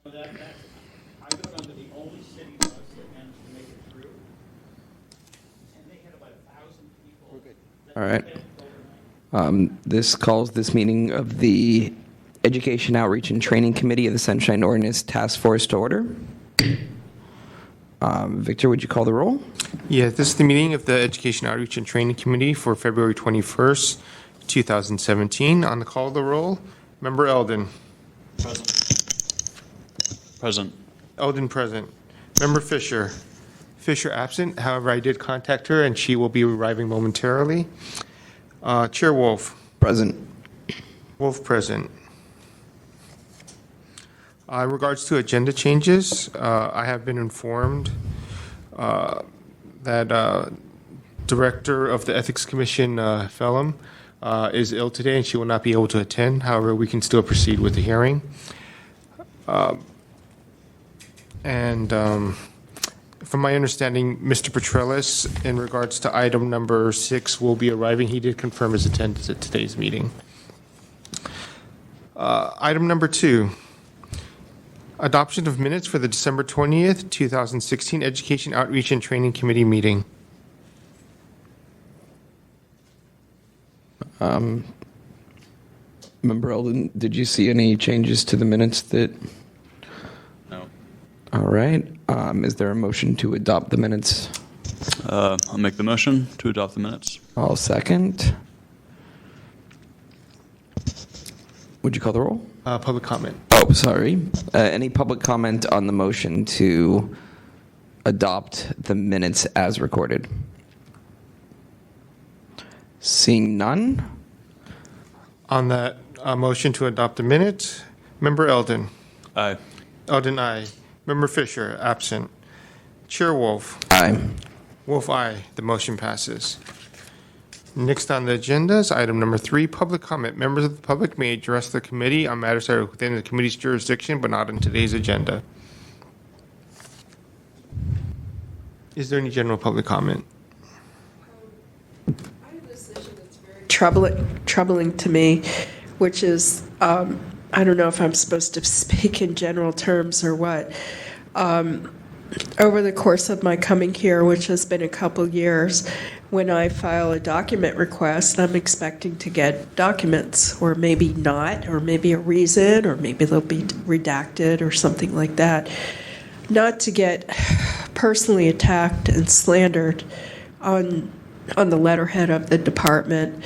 I vote under the only city bus that managed to make it through, and they had about 1,000 people. All right. This calls this meeting of the Education Outreach and Training Committee of the Sunshine Ordinance Task Force to order. Victor, would you call the roll? Yeah, this is the meeting of the Education Outreach and Training Committee for February 21st, 2017. On the call of the roll, Member Eldon. Present. Eldon present. Member Fisher. Fisher absent. However, I did contact her, and she will be arriving momentarily. Chair Wolf. Present. Wolf present. In regards to agenda changes, I have been informed that Director of the Ethics Commission, Phelan, is ill today and she will not be able to attend. However, we can still proceed with the hearing. From my understanding, Mr. Petrellis, in regards to item number 6, will be arriving. He did confirm his attendance at today's meeting. Item number 2. Adoption of minutes for the December 20th, 2016 Education Outreach and Training Committee meeting. Member Eldon, did you see any changes to the minutes that? No. All right. Is there a motion to adopt the minutes? I'll make the motion to adopt the minutes. I'll second. Would you call the roll? Public comment. Oh, sorry. Any public comment on the motion to adopt the minutes as recorded? Seeing none. On that motion to adopt the minutes, Member Eldon. Aye. Eldon, aye. Member Fisher, absent. Chair Wolf. Aye. Wolf, aye. The motion passes. Next on the agenda is item number 3, public comment. Members of the public may address the committee on matters that are within the committee's jurisdiction but not on today's agenda. Is there any general public comment? I have this issue that's very troubling to me, which is, I don't know if I'm supposed to speak in general terms or what. Over the course of my coming here, which has been a couple years, when I file a document request, I'm expecting to get documents, or maybe not, or maybe a reason, or maybe they'll be redacted or something like that. Not to get personally attacked and slandered on the letterhead of the department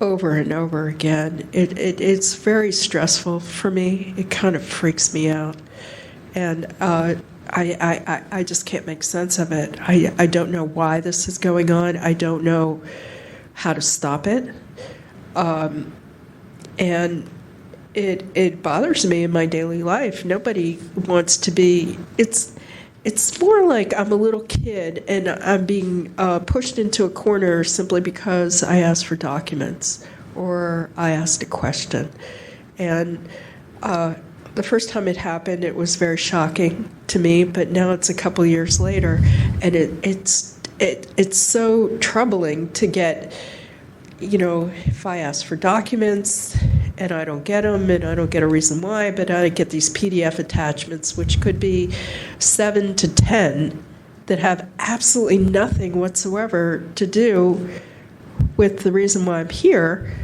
over and over again. It's very stressful for me. It kind of freaks me out. And I just can't make sense of it. I don't know why this is going on. I don't know how to stop it. And it bothers me in my daily life. Nobody wants to be, it's more like I'm a little kid and I'm being pushed into a corner simply because I asked for documents or I asked a question. And the first time it happened, it was very shocking to me, but now it's a couple years later, and it's so troubling to get, if I ask for documents and I don't get them and I don't get a reason why, but I get these PDF attachments, which could be 7 to 10 that have absolutely nothing whatsoever to do with the reason why I'm here,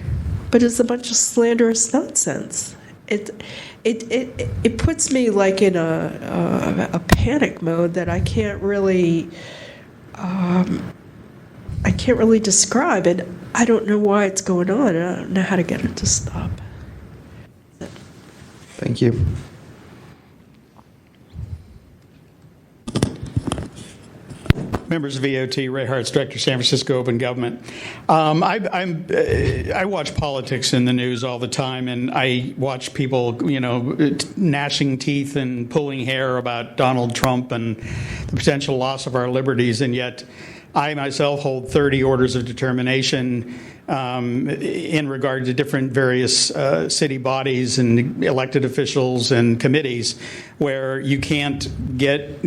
but it's a bunch of slanderous nonsense. It puts me like in a panic mode that I can't really describe, and I don't know why it's going on. I don't know how to get it to stop. Thank you. Members of VOT, Ray Hartz, Director, San Francisco Open Government. I watch politics in the news all the time, and I watch people, gnashing teeth and pulling hair about Donald Trump and the potential loss of our liberties, and yet I myself hold 30 orders of determination in regard to different various city bodies and elected officials and committees, where you can't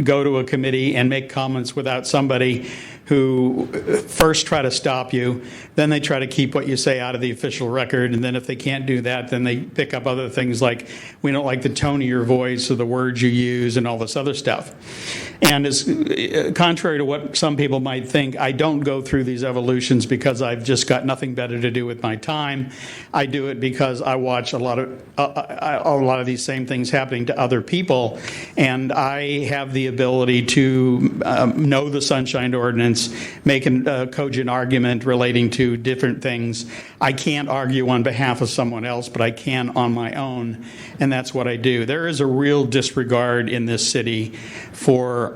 go to a committee and make comments without somebody who first try to stop you, then they try to keep what you say out of the official record, and then if they can't do that, then they pick up other things like, we don't like the tone of your voice or the words you use and all this other stuff. And as contrary to what some people might think, I don't go through these evolutions because I've just got nothing better to do with my time. I do it because I watch a lot of these same things happening to other people, and I have the ability to know the Sunshine Ordinance, make a cogent argument relating to different things. I can't argue on behalf of someone else, but I can on my own, and that's what I do. There is a real disregard in this city for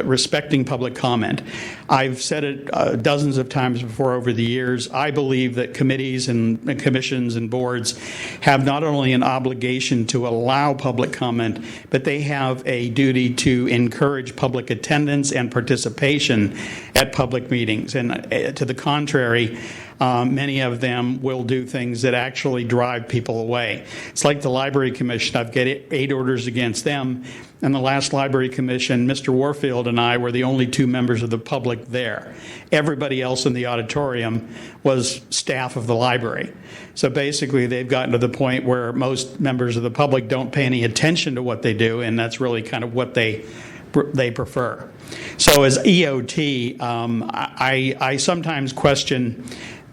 respecting public comment. I've said it dozens of times before over the years. I believe that committees and commissions and boards have not only an obligation to allow public comment, but they have a duty to encourage public attendance and participation at public meetings. And to the contrary, many of them will do things that actually drive people away. It's like the Library Commission. I've got 8 orders against them. And the last Library Commission, Mr. Warfield and I were the only 2 members of the public there. Everybody else in the auditorium was staff of the library. So basically, they've gotten to the point where most members of the public don't pay any attention to what they do, and that's really kind of what they prefer. So as EOT, I sometimes question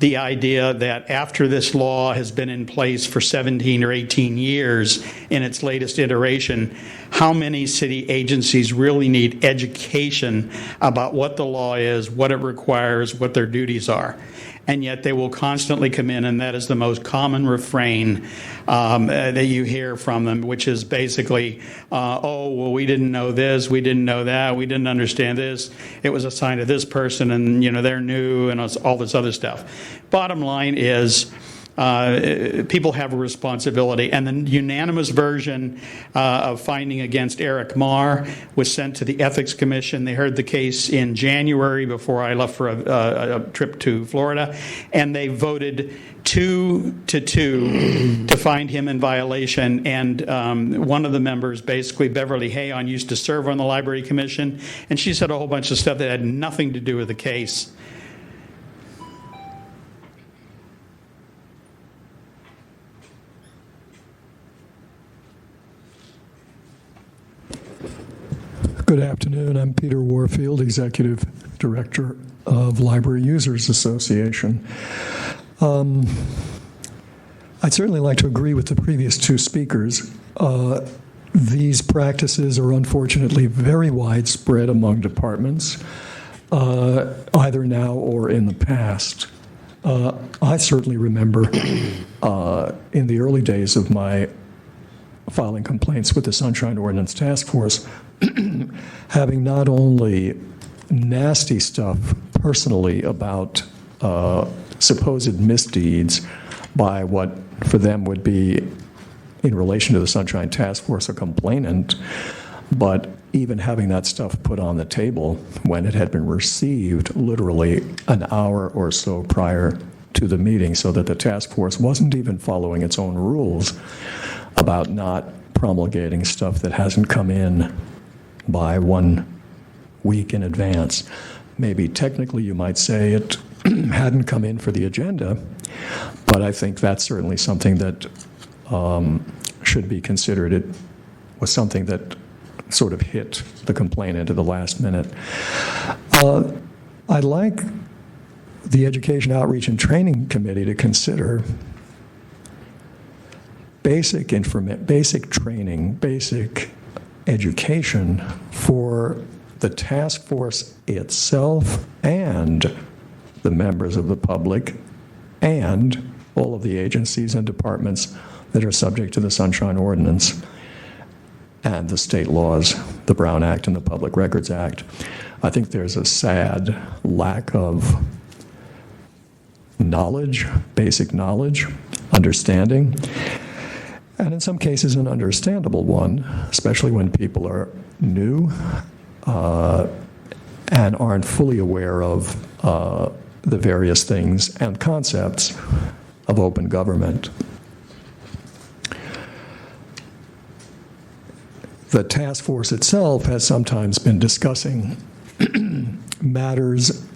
the idea that after this law has been in place for 17 or 18 years in its latest iteration, how many city agencies really need education about what the law is, what it requires, what their duties are. And yet they will constantly come in, and that is the most common refrain that you hear from them, which is basically, oh, well, we didn't know this, we didn't know that, we didn't understand this, it was assigned to this person, and they're new, and all this other stuff. Bottom line is, people have a responsibility, and the unanimous version of finding against Eric Marr was sent to the Ethics Commission. They heard the case in January before I left for a trip to Florida, and they voted 2-2 to find him in violation. And one of the members, basically Beverly Hayon, used to serve on the Library Commission, and she said a whole bunch of stuff that had nothing to do with the case. Good afternoon. I'm Peter Warfield, Executive Director of Library Users Association. I'd certainly like to agree with the previous 2 speakers. These practices are unfortunately very widespread among departments, either now or in the past. I certainly remember in the early days of my filing complaints with the Sunshine Ordinance Task Force, having not only nasty stuff personally about supposed misdeeds by what for them would be, in relation to the Sunshine Task Force, a complainant, but even having that stuff put on the table when it had been received literally an hour or so prior to the meeting, so that the task force wasn't even following its own rules about not promulgating stuff that hasn't come in by 1 week in advance. Maybe technically you might say it hadn't come in for the agenda, but I think that's certainly something that should be considered. It was something that sort of hit the complainant at the last minute. I'd like the Education, Outreach, and Training Committee to consider basic training, basic education for the task force itself and the members of the public and all of the agencies and departments that are subject to the Sunshine Ordinance and the state laws, the Brown Act and the Public Records Act. I think there's a sad lack of knowledge, basic knowledge, understanding, and in some cases an understandable one, especially when people are new and aren't fully aware of the various things and concepts of open government. The task force itself has sometimes been discussing matters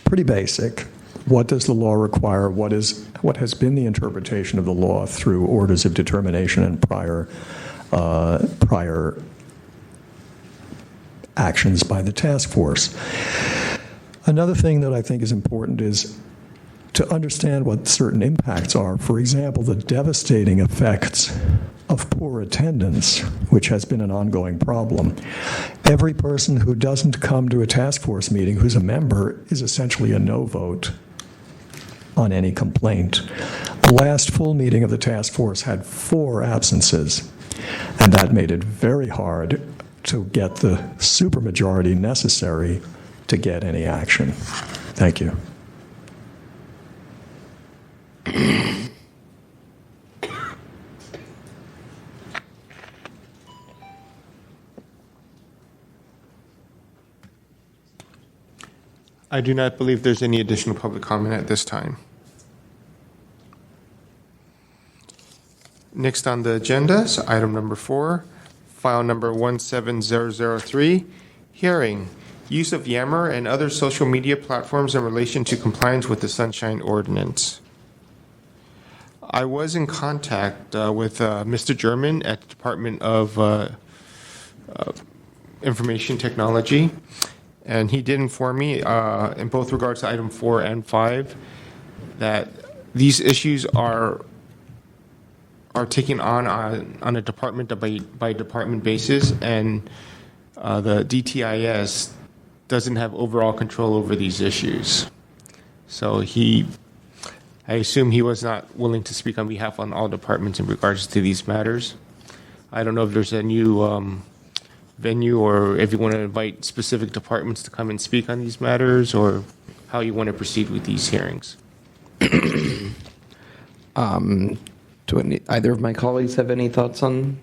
pretty basic. What does the law require? What has been the interpretation of the law through orders of determination and prior actions by the task force? Another thing that I think is important is to understand what certain impacts are. For example, the devastating effects of poor attendance, which has been an ongoing problem. Every person who doesn't come to a task force meeting who's a member is essentially a no vote on any complaint. The last full meeting of the task force had 4 absences, and that made it very hard to get the supermajority necessary to get any action. Thank you. I do not believe there's any additional public comment at this time. Next on the agenda is item number 4, file number 17003, hearing, use of Yammer and other social media platforms in relation to compliance with the Sunshine Ordinance. I was in contact with Mr. German at the Department of Information Technology, and he did inform me in both regards to item 4 and 5 that these issues are taken on a department by department basis, and the DTIS doesn't have overall control over these issues. So I assume he was not willing to speak on behalf on all departments in regards to these matters. I don't know if there's a new venue or if you want to invite specific departments to come and speak on these matters, or how you want to proceed with these hearings. Do either of my colleagues have any thoughts on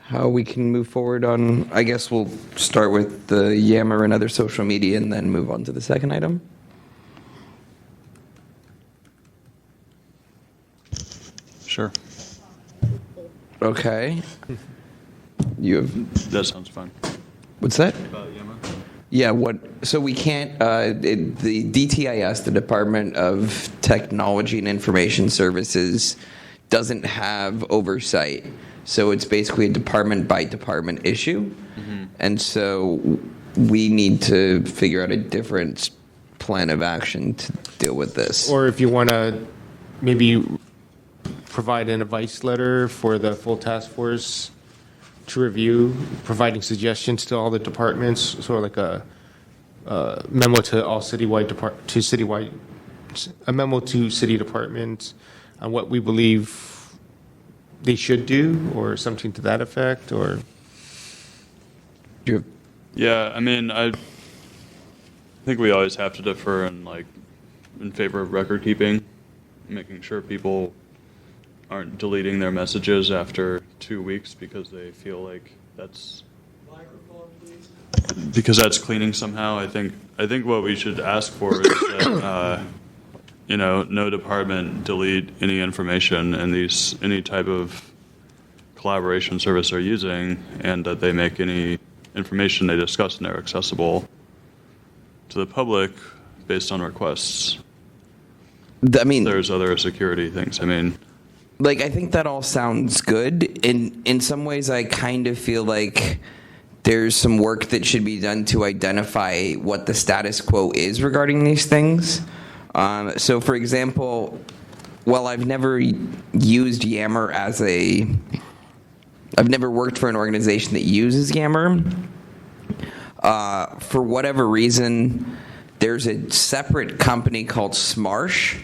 how we can move forward on? I guess we'll start with the Yammer and other social media and then move on to the second item. Sure. Okay. You have. That sounds fine. What's that? About Yammer? Yeah, so we can't, the DTIS, the Department of Technology and Information Services, doesn't have oversight. So it's basically a department by department issue. Mm-hmm. And so we need to figure out a different plan of action to deal with this. Or if you want to maybe provide an advice letter for the full task force to review, providing suggestions to all the departments, sort of like a memo to all a memo to city departments on what we believe they should do, or something to that effect, or. Yeah, I mean, I think we always have to defer in favor of record keeping, making sure people aren't deleting their messages after 2 weeks because they feel like that's cleaning somehow. I think what we should ask for is that no department delete any information in any type of collaboration service they're using, and that they make any information they discuss in there accessible to the public based on requests. I mean, there's other security things. I mean, I think that all sounds good. In some ways, I kind of feel like there's some work that should be done to identify what the status quo is regarding these things. So, for example, while I've never used Yammer I've never worked for an organization that uses Yammer. For whatever reason, there's a separate company called Smarsh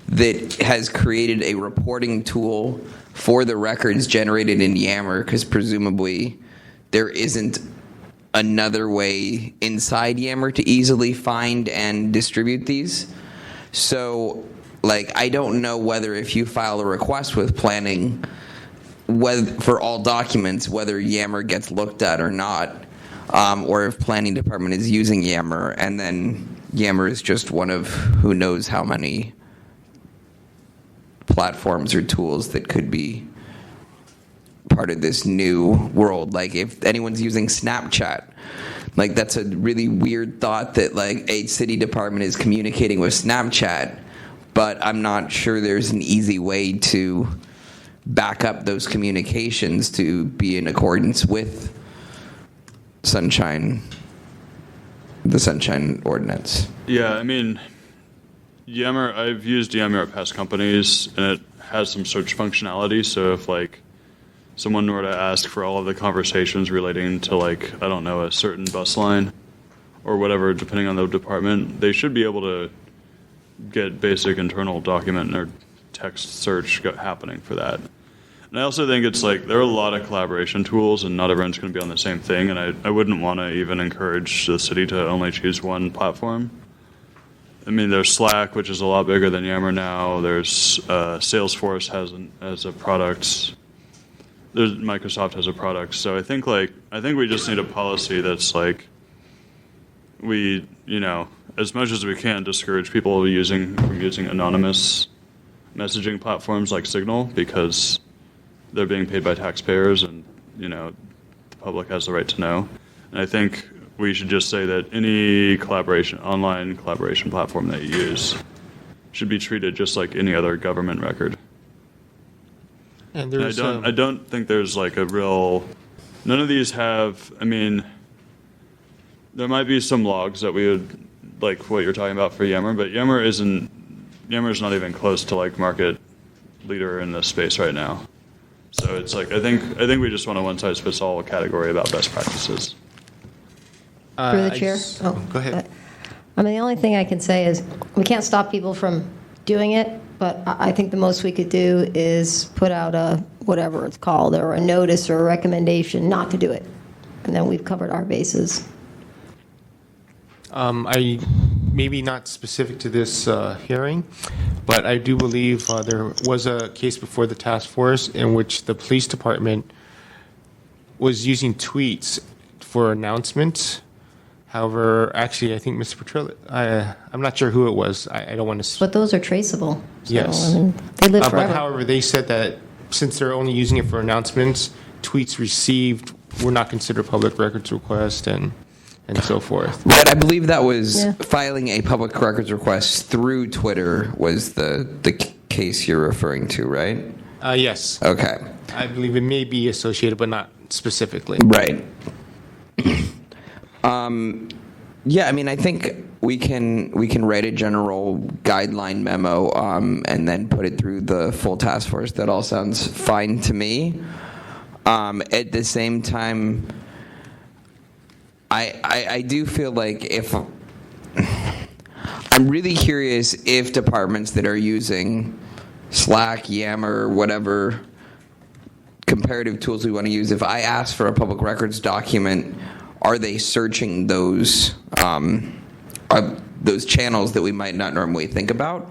that has created a reporting tool for the records generated in Yammer, because presumably there isn't another way inside Yammer to easily find and distribute these. So, I don't know whether if you file a request with planning, for all documents, whether Yammer gets looked at or not, or if planning department is using Yammer, and then Yammer is just one of who knows how many platforms or tools that could be part part of this new world. Like if anyone's using Snapchat, like that's a really weird thought that like a city department is communicating with Snapchat, but I'm not sure there's an easy way to back up those communications to be in accordance with the Sunshine Ordinance. Yeah, I mean, Yammer, I've used Yammer at past companies, and it has some search functionality, so if, like, someone were to ask for all of the conversations relating to, like, I don't know, a certain bus line or whatever, depending on the department, they should be able to get basic internal document or text search happening for that. And I also think it's like there are a lot of collaboration tools, and not everyone's going to be on the same thing, and I wouldn't want to even encourage the city to only choose one platform. I mean, there's Slack, which is a lot bigger than Yammer now. There's Salesforce has a product. There's Microsoft has a product. So I think we just need a policy that's like we, as much as we can, discourage people from using anonymous messaging platforms like Signal, because they're being paid by taxpayers, and the public has the right to know. And I think we should just say that any online collaboration platform that you use should be treated just like any other government record. And I don't think there's like a real. None of these have. I mean, there might be some logs that we would like what you're talking about for Yammer, but Yammer is not even close to like market leader in this space right now. So it's like I think we just want a one-size-fits-all category about best practices. Through the chair? Go ahead. I mean, the only thing I can say is we can't stop people from doing it, but I think the most we could do is put out a, whatever it's called, or a notice or a recommendation not to do it. And then we've covered our bases. Maybe not specific to this hearing, but I do believe there was a case before the task force in which the police department was using tweets for announcements. However, actually, I think Mr. Petrilli, I'm not sure who it was. I don't want to. But those are traceable. So, Yes. I mean, they live But forever. however, they said that since they're only using it for announcements, tweets received were not considered public records request and so forth. Right, I believe that was Yeah. filing a public records request through Twitter was the case you're referring to, right? Yes. Okay. I believe it may be associated, but not specifically. Right. Yeah, I mean, I think we can write a general guideline memo and then put it through the full task force. That all sounds fine to me. At the same time, I do feel like if I'm really curious if departments that are using Slack, Yammer, whatever comparative tools we want to use, if I ask for a public records document, are they searching those channels that we might not normally think about?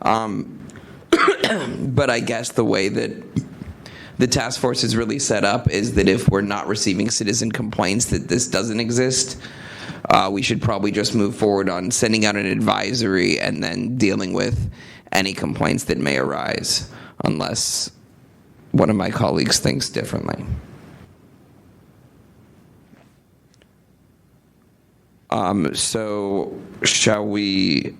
But I guess the way that the task force is really set up is that if we're not receiving citizen complaints that this doesn't exist, we should probably just move forward on sending out an advisory and then dealing with any complaints that may arise, unless one of my colleagues thinks differently. So shall we,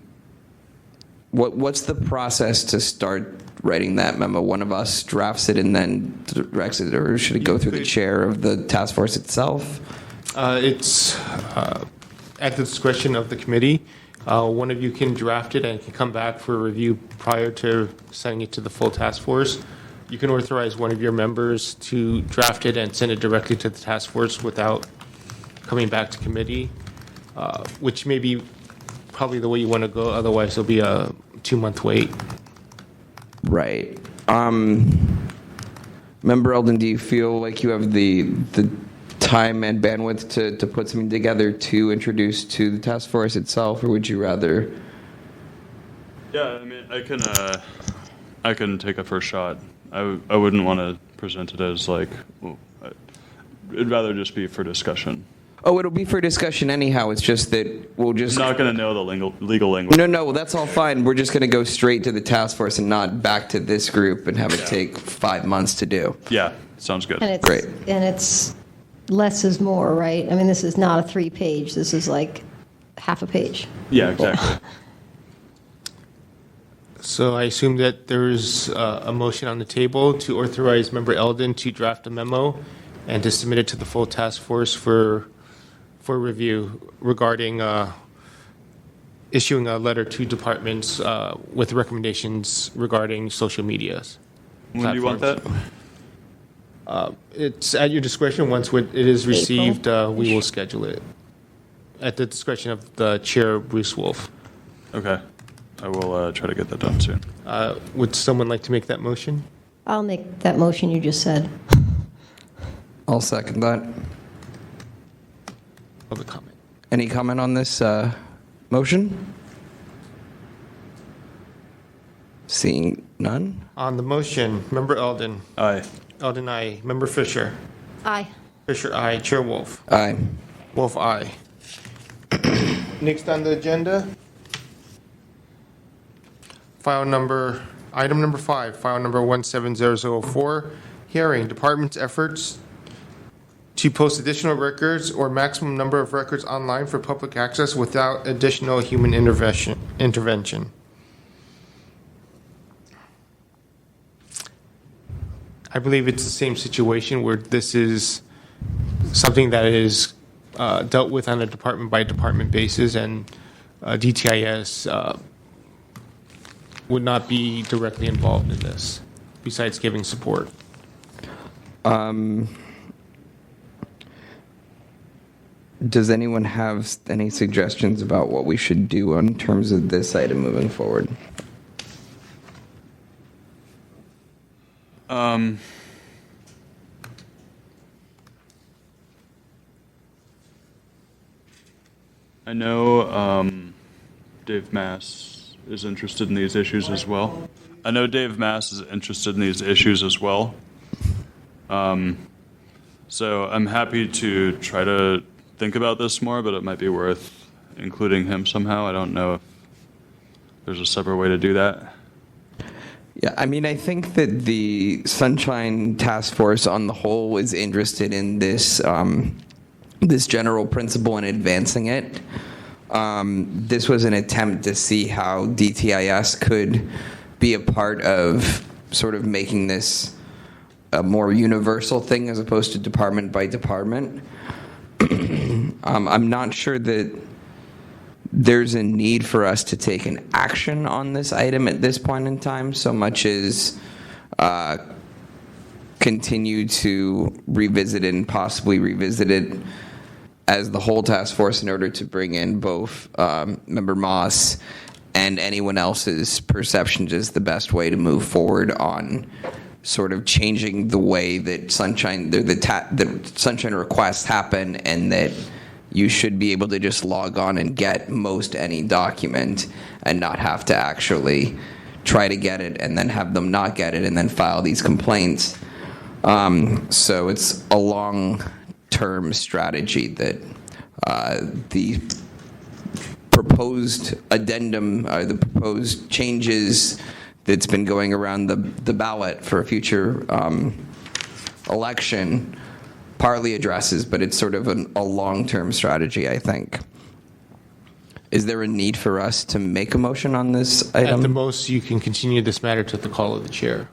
what's the process to start writing that memo? One of us drafts it and then directs it, or should it go through the chair of the task force itself? It's at the discretion of the committee. One of you can draft it and it can come back for review prior to sending it to the full task force. You can authorize one of your members to draft it and send it directly to the task force without coming back to committee, which may be probably the way you want to go. Otherwise, there'll be a 2-month wait. Right. Member Eldon, do you feel like you have the time and bandwidth to put something together to introduce to the task force itself, or would you rather? Yeah, I mean, I can take a first shot. I wouldn't want to present it as like, it'd rather just be for discussion. Oh, it'll be for discussion anyhow. It's just that we'll just. I'm not going to know the legal language. No, well, that's all fine. We're just going to go straight to the task force and not back to this group and have it take 5 months to do. Yeah, sounds good. And it's, Great. And it's less is more, right? I mean, this is not a 3-page. This is like half a page. Yeah, exactly. So I assume that there's a motion on the table to authorize Member Eldon to draft a memo and to submit it to the full task force for review regarding issuing a letter to departments with recommendations regarding social medias. When do you want that? It's at your discretion. Once it is received, we will schedule it at the discretion of the chair, Bruce Wolf. Okay. I will try to get that done soon. Would someone like to make that motion? I'll make that motion you just said. I'll second that. Public comment. Any comment on this motion? Seeing none? On the motion, Member Eldon. Aye. Eldon, aye. Member Fisher. Aye. Fisher, aye. Chair Wolf. Aye. Wolf, aye. Next on the agenda, item number 5, file number 170004, hearing department's efforts to post additional records or maximum number of records online for public access without additional human intervention. I believe it's the same situation where this is something that is dealt with on a department-by-department basis, and DTIS would not be directly involved in this, besides giving support. Does anyone have any suggestions about what we should do in terms of this item moving forward? I know Dave Mass is interested in these issues as well. So I'm happy to try to think about this more, but it might be worth including him somehow. I don't know if there's a separate way to do that. Yeah, I mean, I think that the Sunshine Task Force on the whole was interested in this this general principle and advancing it. This was an attempt to see how DTIS could be a part of sort of making this a more universal thing as opposed to department by department. I'm not sure that there's a need for us to take an action on this item at this point in time, so much as continue to revisit it and possibly revisit it as the whole task force in order to bring in both Member Moss and anyone else's perceptions is the best way to move forward on sort of changing the way that Sunshine requests happen, and that you should be able to just log on and get most any document and not have to actually try to get it and then have them not get it and then file these complaints. So it's a long-term strategy that the proposed addendum, the proposed changes that's been going around the ballot for a future election partly addresses, but it's sort of a long-term strategy, I think. Is there a need for us to make a motion on this item? At the most, you can continue this matter to the call of the chair.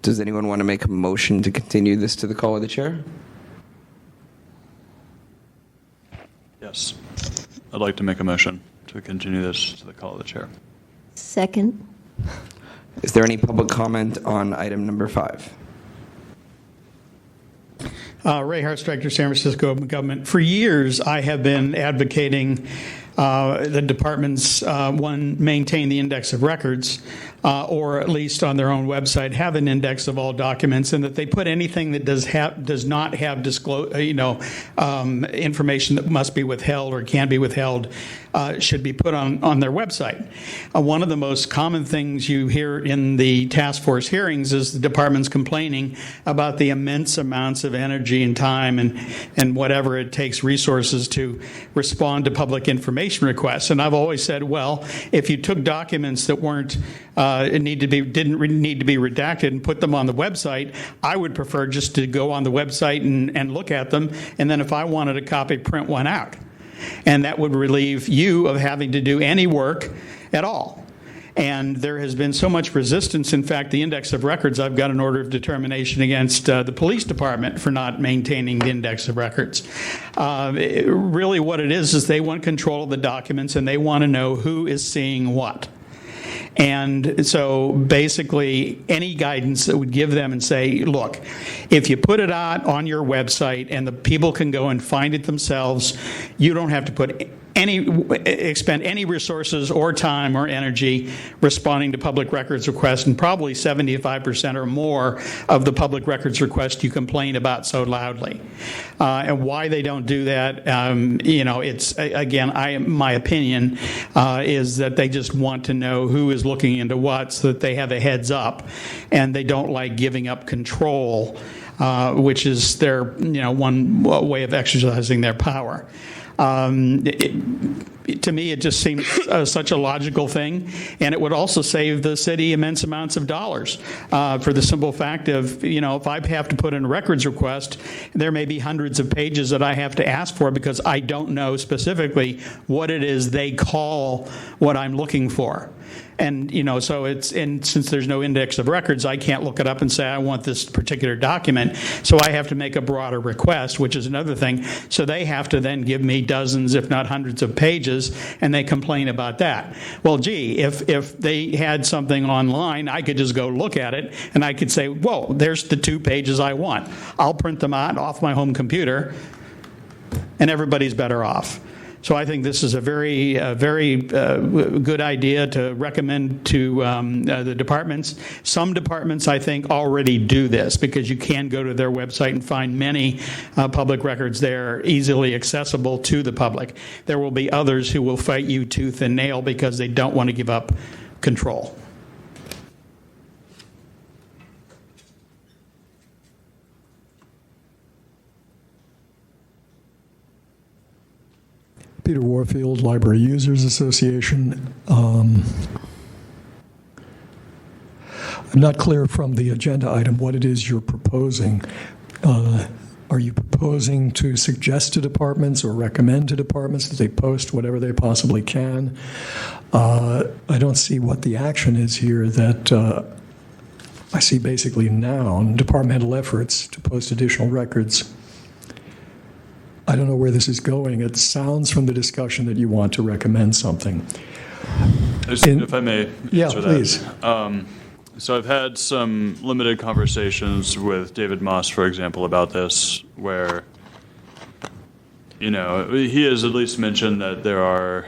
Does anyone want to make a motion to continue this to the call of the chair? Yes. I'd like to make a motion to continue this to the call of the chair. Second. Is there any public comment on item number 5? Ray Hartstrecker, San Francisco Government. For years, I have been advocating the departments, one, maintain the index of records, or at least on their own website, have an index of all documents, and that they put anything that does not have information that must be withheld or can be withheld should be put on their website. One of the most common things you hear in the task force hearings is the departments complaining about the immense amounts of energy and time and whatever it takes, resources, to respond to public information requests. And I've always said, well, if you took documents that didn't need to be redacted and put them on the website, I would prefer just to go on the website and look at them, and then if I wanted a copy, print one out. And that would relieve you of having to do any work at all. And there has been so much resistance. In fact, the index of records, I've got an order of determination against the police department for not maintaining the index of records. Really what it is they want control of the documents, and they want to know who is seeing what. And so basically any guidance that would give them and say, look, if you put it out on your website and the people can go and find it themselves, you don't have to expend any resources or time or energy responding to public records requests, and probably 75% or more of the public records requests you complain about so loudly. And why they don't do that, it's, again, my opinion is that they just want to know who is looking into what, so that they have a heads up, and they don't like giving up control, which is their one way of exercising their power. To me, it just seems such a logical thing, and it would also save the city immense amounts of dollars for the simple fact of, if I have to put in a records request, there may be hundreds of pages that I have to ask for because I don't know specifically what it is they call what I'm looking for. And, since there's no index of records, I can't look it up and say, I want this particular document. So I have to make a broader request, which is another thing. So they have to then give me dozens, if not hundreds of pages, and they complain about that. Well, gee, if they had something online, I could just go look at it, and I could say, whoa, there's the 2 pages I want. I'll print them out off my home computer, and everybody's better off. So I think this is a very good idea to recommend to the departments. Some departments, I think, already do this because you can go to their website and find many public records there easily accessible to the public. There will be others who will fight you tooth and nail because they don't want to give up control. Peter Warfield, Library Users Association. I'm not clear from the agenda item what it is you're proposing. Are you proposing to suggest to departments or recommend to departments that they post whatever they possibly can? I don't see what the action is here that I see basically now, departmental efforts to post additional records. I don't know where this is going. It sounds from the discussion that you want to recommend something. If I may answer that. Please. So I've had some limited conversations with David Moss, for example, about this, where, he has at least mentioned that there are,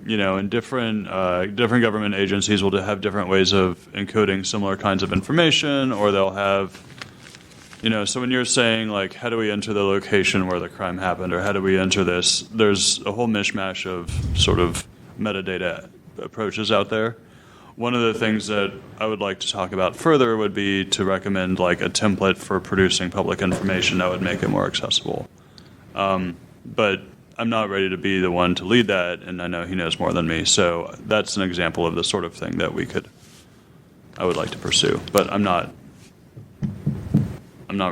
in different government agencies will have different ways of encoding similar kinds of information, or they'll have, so when you're saying, like, how do we enter the location where the crime happened, or how do we enter this, there's a whole mishmash of sort of metadata approaches out there. One of the things that I would like to talk about further would be to recommend, like, a template for producing public information that would make it more accessible. But I'm not ready to be the one to lead that, and I know he knows more than me, so that's an example of the sort of thing that I would like to pursue, but I'm not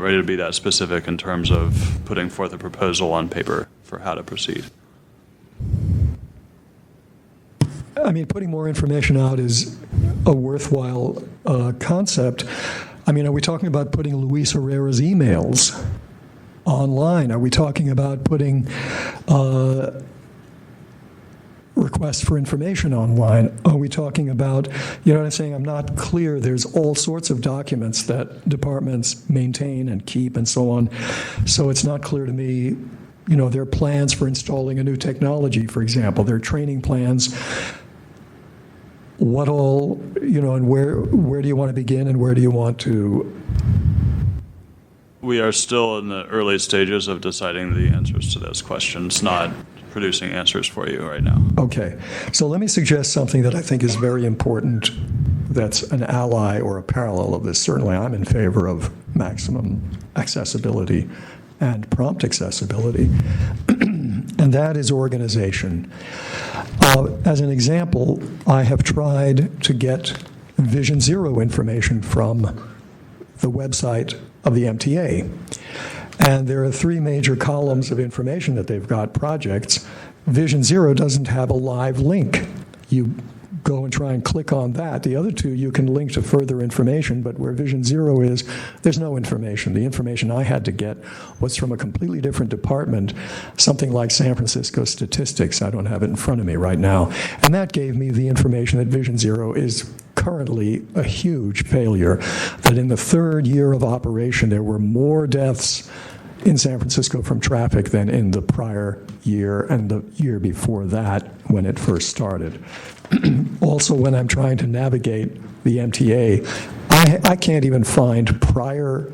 ready to be that specific in terms of putting forth a proposal on paper for how to proceed. I mean, putting more information out is a worthwhile concept. I mean, are we talking about putting Luis Herrera's emails online? Are we talking about putting requests for information online? Are we talking about, what I'm saying? I'm not clear. There's all sorts of documents that departments maintain and keep and so on. So it's not clear to me, their plans for installing a new technology, for example, their training plans. what all, and where do you want to begin and where do you want to? We are still in the early stages of deciding the answers to those questions, not producing answers for you right now. Okay, so let me suggest something that I think is very important that's an ally or a parallel of this. Certainly I'm in favor of maximum accessibility and prompt accessibility, and that is organization. As an example, I have tried to get Vision Zero information from the website of the MTA. And there are 3 major columns of information that they've got projects. Vision Zero doesn't have a live link. You go and try and click on that. The other 2, you can link to further information, but where Vision Zero is, there's no information. The information I had to get was from a completely different department, something like San Francisco statistics. I don't have it in front of me right now. And that gave me the information that Vision Zero is currently a huge failure, that in the 3rd year of operation, there were more deaths in San Francisco from traffic than in the prior year and the year before that when it first started. Also, when I'm trying to navigate the MTA, I can't even find prior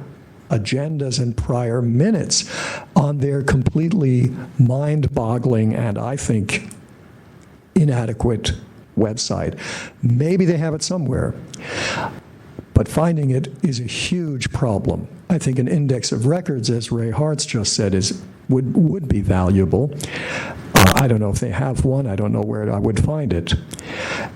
agendas and prior minutes on their completely mind-boggling and, I think, inadequate website. Maybe they have it somewhere, but finding it is a huge problem. I think an index of records, as Ray Hartz just said, would be valuable. I don't know if they have one. I don't know where I would find it.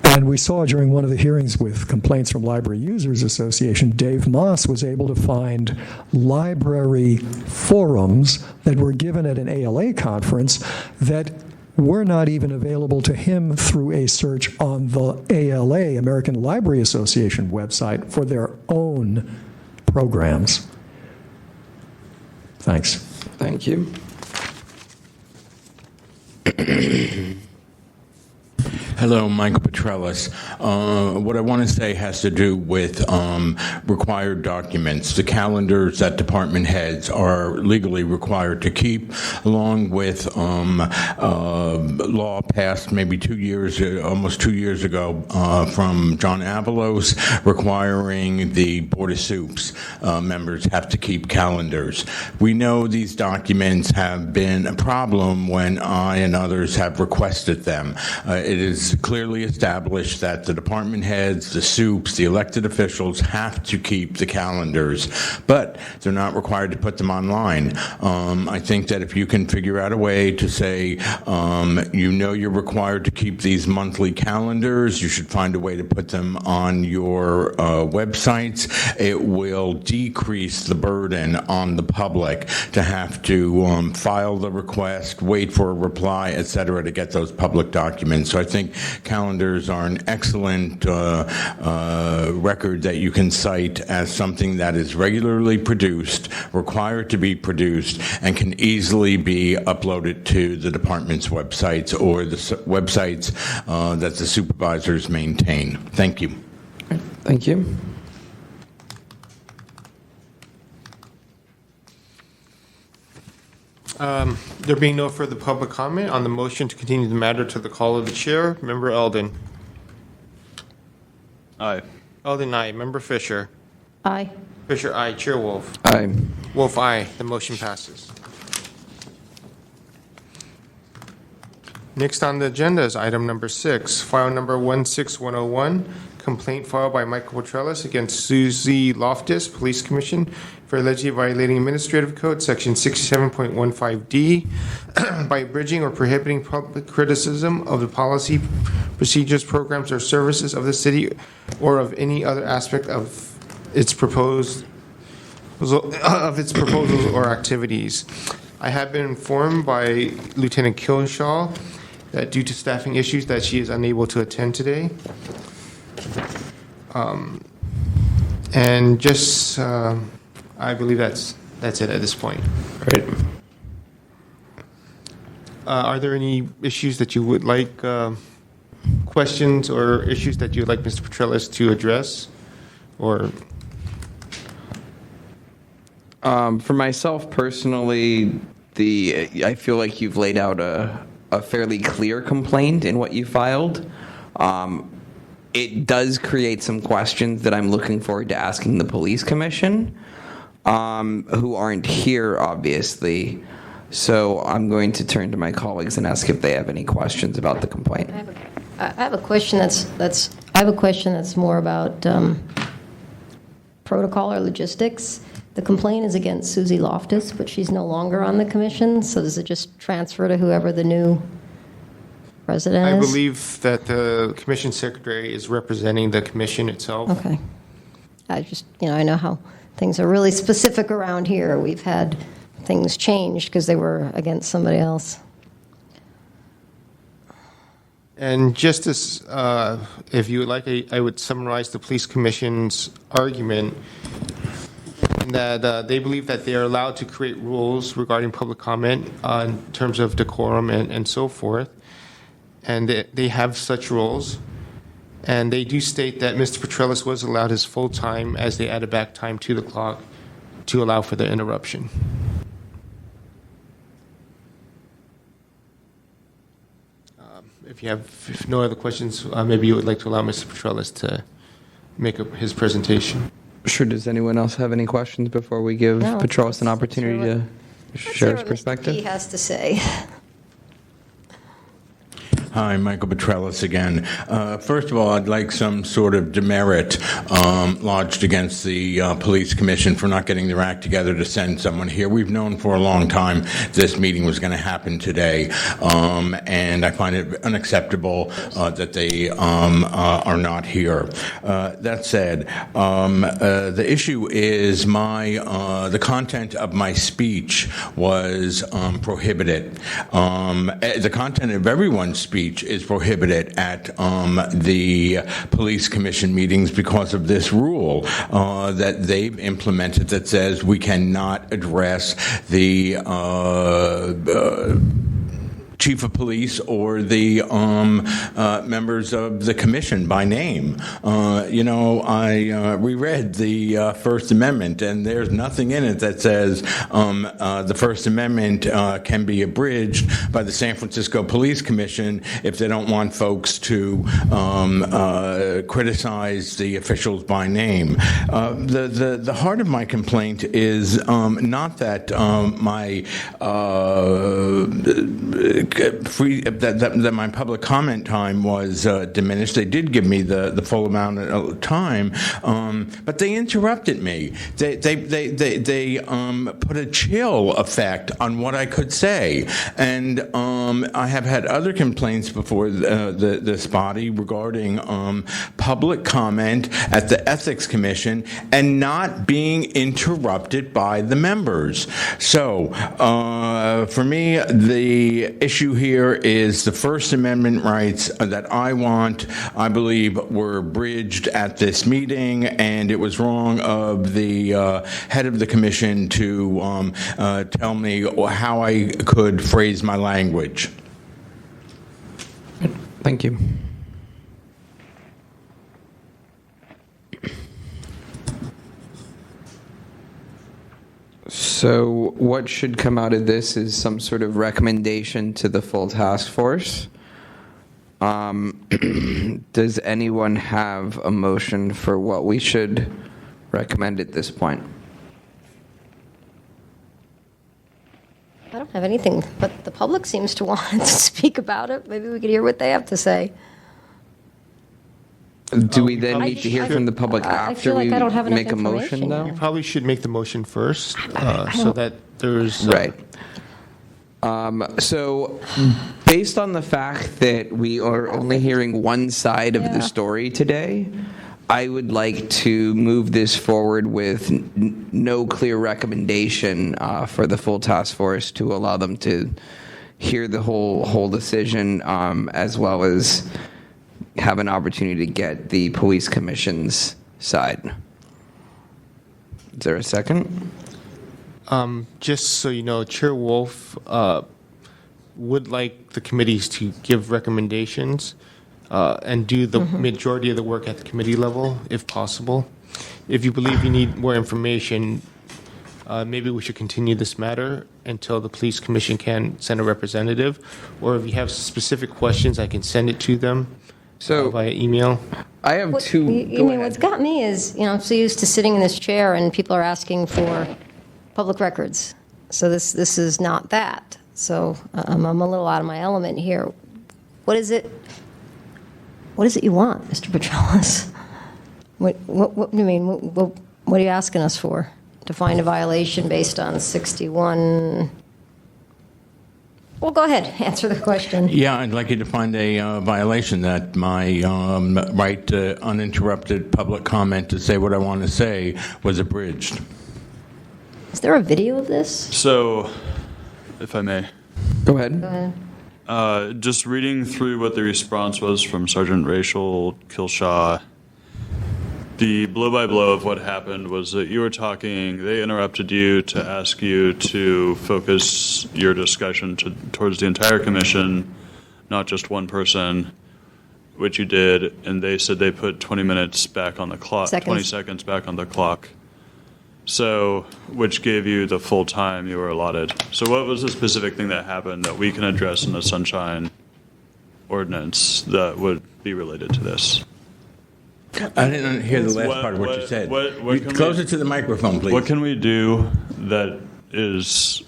And we saw during one of the hearings with complaints from Library Users Association, Dave Moss was able to find library forums that were given at an ALA conference that were not even available to him through a search on the ALA, American Library Association website, for their own programs. Thanks. Thank you. Hello, Michael Petrellis. What I want to say has to do with required documents. The calendars that department heads are legally required to keep, along with law passed maybe almost 2 years ago from John Avalos, requiring the Board of Soups members have to keep calendars. We know these documents have been a problem when I and others have requested them. It is clearly established that the department heads, the soups, the elected officials have to keep the calendars, but they're not required to put them online. I think that if you can figure out a way to say, you're required to keep these monthly calendars, you should find a way to put them on your websites. It will decrease the burden on the public to have to file the request, wait for a reply, et cetera, to get those public documents. So I think calendars are an excellent record that you can cite as something that is regularly produced, required to be produced, and can easily be uploaded to the department's websites or the websites that the supervisors maintain. Thank you. Thank you. There being no further public comment on the motion to continue the matter to the call of the chair, Member Eldon. Aye. Eldon, aye. Member Fisher. Aye. Fisher, aye. Chair Wolf. Aye. Wolf, aye. The motion passes. Next on the agenda is item number 6, file number 16101, complaint filed by Michael Petrellis against Susie Loftus, Police Commission, for allegedly violating Administrative Code Section 67.15D by abridging or prohibiting public criticism of the policy, procedures, programs, or services of the city or of any other aspect of its proposals or activities. I have been informed by Lieutenant Kilshaw that due to staffing issues that she is unable to attend today. And just, I believe that's it at this point. Great. Are there any issues that you would like, questions or issues that you would like Mr. Petrellis to address? Or For myself personally, I feel like you've laid out a fairly clear complaint in what you filed. it does create some questions that I'm looking forward to asking the police commission, who aren't here, obviously. So I'm going to turn to my colleagues and ask if they have any questions about the complaint. I have a question that's more about protocol or logistics. The complaint is against Susie Loftus, but she's no longer on the commission. So does it just transfer to whoever the new president I is? believe that the commission secretary is representing the commission itself. Okay. I know how things are really specific around here. We've had things changed because they were against somebody else. And just as, if you would like, I would summarize the police commission's argument in that they believe that they are allowed to create rules regarding public comment in terms of decorum and so forth. And they have such rules. And they do state that Mr. Petrellis was allowed his full time as they added back time to the clock to allow for the interruption. If you have no other questions, maybe you would like to allow Mr. Petrellis to make his presentation. Sure. Does anyone else have any questions before we give No, Petrellis an opportunity to share his He perspective? has to say. Hi, Michael Petrellis again. First of all, I'd like some sort of demerit lodged against the police commission for not getting their act together to send someone here. We've known for a long time this meeting was going to happen today, and I find it unacceptable that they are not here. That said, the issue is the content of my speech was prohibited. The content of everyone's speech is prohibited at the police commission meetings because of this rule that they've implemented that says we cannot address the chief of police or the members of the commission by name. I reread the First Amendment, and there's nothing in it that says the First Amendment can be abridged by the San Francisco Police Commission if they don't want folks to criticize the officials by name. The heart of my complaint is not that my that my public comment time was diminished. They did give me the full amount of time, but they interrupted me. They put a chill effect on what I could say, and I have had other complaints before this body regarding public comment at the Ethics Commission and not being interrupted by the members. So, for me, the issue here is the First Amendment rights that I believe were bridged at this meeting, and it was wrong of the head of the commission to tell me how I could phrase my language. Thank you. So what should come out of this is some sort of recommendation to the full task force. Does anyone have a motion for what we should recommend at this point? I don't have anything, but the public seems to want to speak about it. Maybe we could hear what they have to say. Do we then need to hear from the public I after feel like we I don't have enough make a motion, information. though? You probably should make the motion first so that there's... Right. So, based on the fact that we are only hearing one side of the story today, I would like to move this forward with no clear recommendation for the full task force to allow them to hear the whole decision, as well as have an opportunity to get the police commission's side. Is there a second? Just so you know, Chair Wolf would like the committees to give recommendations and do the majority of the work at the committee level, if possible. If you believe you need more information, maybe we should continue this matter until the police commission can send a representative. Or if you have specific questions, I can send it to them So via email. I have two. You mean, what's got me is, I'm so used to sitting in this chair and people are asking for public records. So this is not that. So I'm a little out of my element here. What is it you want, Mr. Petralis? What do you mean? What are you asking us for? To find a violation based on 61? Well, go ahead. Answer the question. Yeah, I'd like you to find a violation that my right to uninterrupted public comment to say what I want to say was abridged. Is there a video of this? So, if I may. Go ahead. Go ahead. Just reading through what the response was from Sergeant Rachel Kilshaw, the blow-by-blow of what happened was that you were talking, they interrupted you to ask you to focus your discussion towards the entire commission, not just one person, which you did, and they said they put 20 minutes back on the clock, 20 seconds back on the clock. So, which gave you the full time you were allotted. So what was the specific thing that happened that we can address in the Sunshine Ordinance that would be related to this? I didn't hear the last part of what you said. Closer to the microphone, please. What can we do that is,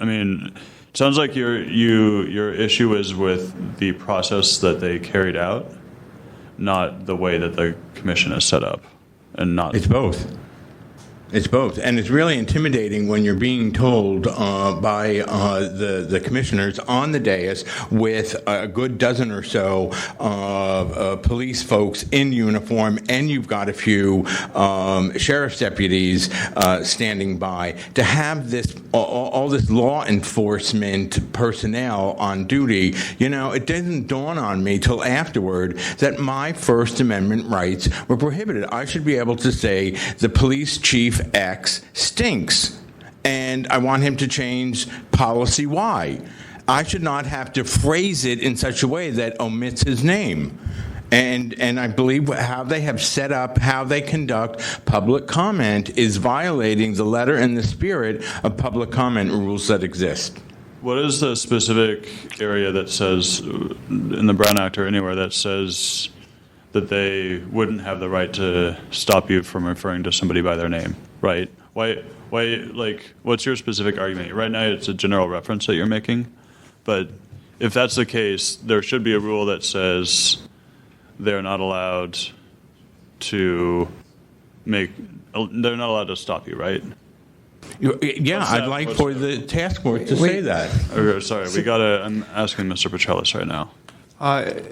it sounds like your issue is with the process that they carried out, not the way that the commission is set up, and not. It's both. It's both, and it's really intimidating when you're being told by the commissioners on the dais with a good dozen or so police folks in uniform, and you've got a few sheriff's deputies standing by, to have this all this law enforcement personnel on duty. It didn't dawn on me till afterward that my First Amendment rights were prohibited. I should be able to say the police chief X stinks, and I want him to change policy Y. I should not have to phrase it in such a way that omits his name. And I believe how they have set up, how they conduct public comment is violating the letter and the spirit of public comment rules that exist. What is the specific area that says, in the Brown Act or anywhere, that says that they wouldn't have the right to stop you from referring to somebody by their name, right? Why, what's your specific argument? Right now it's a general reference that you're making, but if that's the case, there should be a rule that says they're not allowed to stop you, right? Yeah, I'd like for the task force to say that. Okay, sorry, I'm asking Mr. Petralis right now.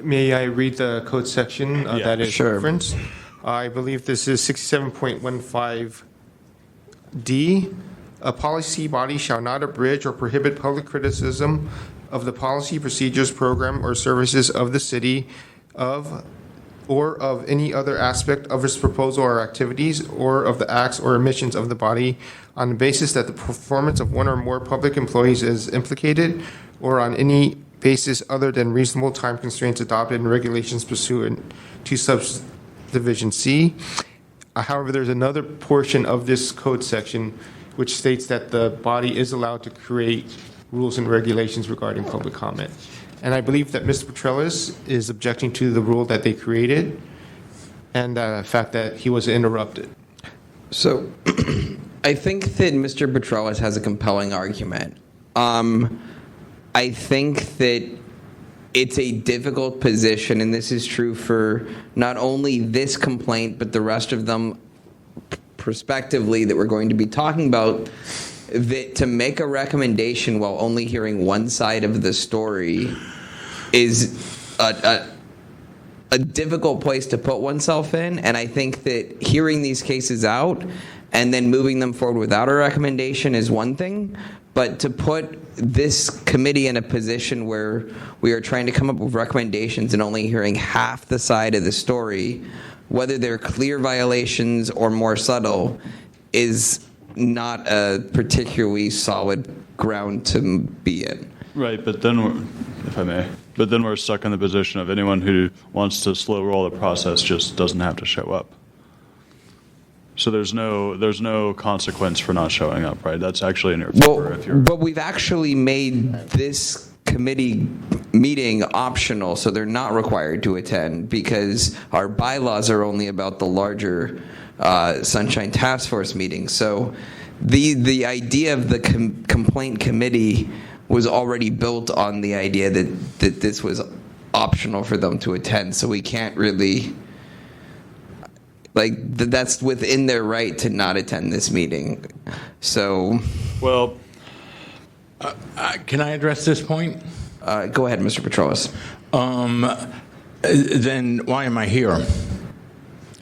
May I read the code section that is sure. referenced? I believe this is 67.15D. A policy body shall not abridge or prohibit public criticism of the policy, procedures, program, or services of the city or of any other aspect of its proposal or activities, or of the acts or omissions of the body on the basis that the performance of one or more public employees is implicated, or on any basis other than reasonable time constraints adopted in regulations pursuant to subdivision C. However, there's another portion of this code section which states that the body is allowed to create rules and regulations regarding public comment. And I believe that Mr. Petralis is objecting to the rule that they created and the fact that he was interrupted. So I think that Mr. Petralis has a compelling argument. I think that it's a difficult position, and this is true for not only this complaint, but the rest of them prospectively that we're going to be talking about, that to make a recommendation while only hearing one side of the story is a difficult place to put oneself in. And I think that hearing these cases out and then moving them forward without a recommendation is one thing, but to put this committee in a position where we are trying to come up with recommendations and only hearing half the side of the story, whether they're clear violations or more subtle, is not a particularly solid ground to be in. Right, but then, if I may, we're stuck in the position of anyone who wants to slow roll the process just doesn't have to show up. So there's no consequence for not showing up, right? That's actually in your favor. But we've actually made this committee meeting optional, so they're not required to attend, because our bylaws are only about the larger Sunshine Task Force meetings. So the idea of the complaint committee was already built on the idea that this was optional for them to attend, so we can't really, that's within their right to not attend this meeting. So, Well, Can I address this point? go ahead, Mr. Petrolis. Then why am I here?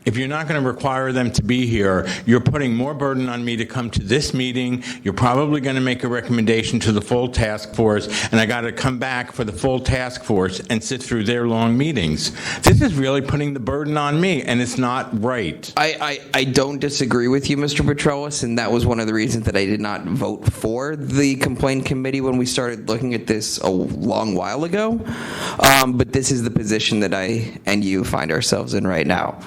If you're not going to require them to be here, you're putting more burden on me to come to this meeting. You're probably going to make a recommendation to the full task force, and I got to come back for the full task force and sit through their long meetings. This is really putting the burden on me, and it's not right. I don't disagree with you, Mr. Petrolis, and that was one of the reasons that I did not vote for the complaint committee when we started looking at this a long while ago. But this is the position that I and you find ourselves in right now.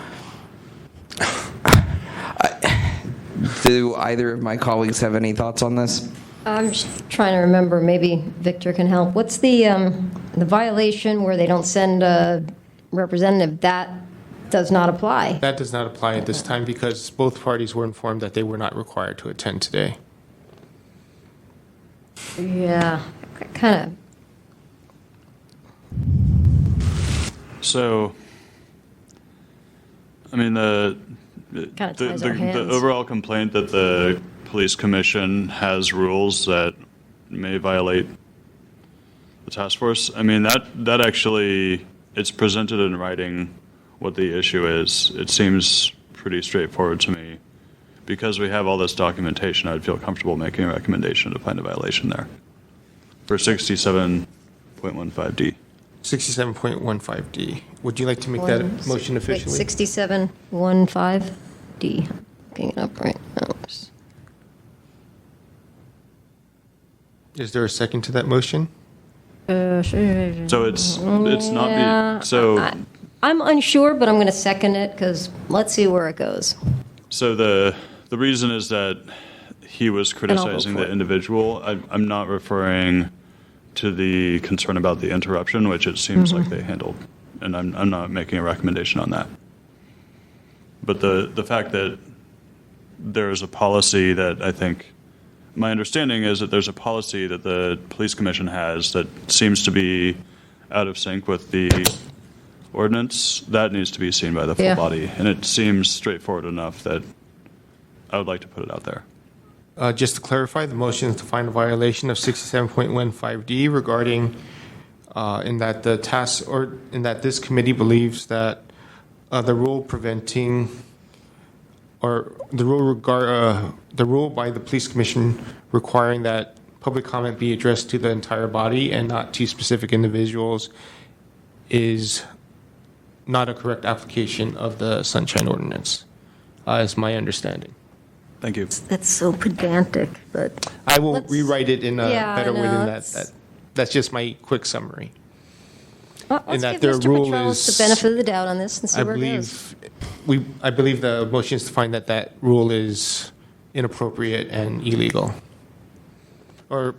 Do either of my colleagues have any thoughts on this? I'm just trying to remember, maybe Victor can help. What's the violation where they don't send a representative? That does not apply. That does not apply at this time because both parties were informed that they were not required to attend today. Yeah, kind so, I mean, the ties our hands. overall complaint that the police commission has rules that may violate the task force. I mean, that actually, it's presented in writing what the issue is. It seems pretty straightforward to me. Because we have all this documentation, I'd feel comfortable making a recommendation to find a violation there for 67.15D. 67.15D. Would you like to make that motion officially? 6715D. Looking it up right now. Is there a second to that motion? Sure. So it's not I'm unsure, but I'm going to second it because let's see where it goes. So the reason is that he was criticizing the individual. I'm not referring to the concern about the interruption, which it seems like they handled, and I'm not making a recommendation on that. But the fact that there is a policy that I think, my understanding is that there's a policy that the police commission has that seems to be out of sync with the ordinance. That needs to be seen by the full body, and it seems straightforward enough that I would like to put it out there. Just to clarify, the motion is to find a violation of 67.15D regarding in that this committee believes that the rule preventing or the rule by the police commission requiring that public comment be addressed to the entire body and not to specific individuals is not a correct application of the Sunshine Ordinance, is my understanding. Thank you. That's so pedantic, but I will rewrite it in a better way than that. That's just my quick summary. Well, let's that give their Mr. rule Petrolis is- the benefit of the doubt on this and see where it goes. I believe the motion is to find that rule is inappropriate and illegal, or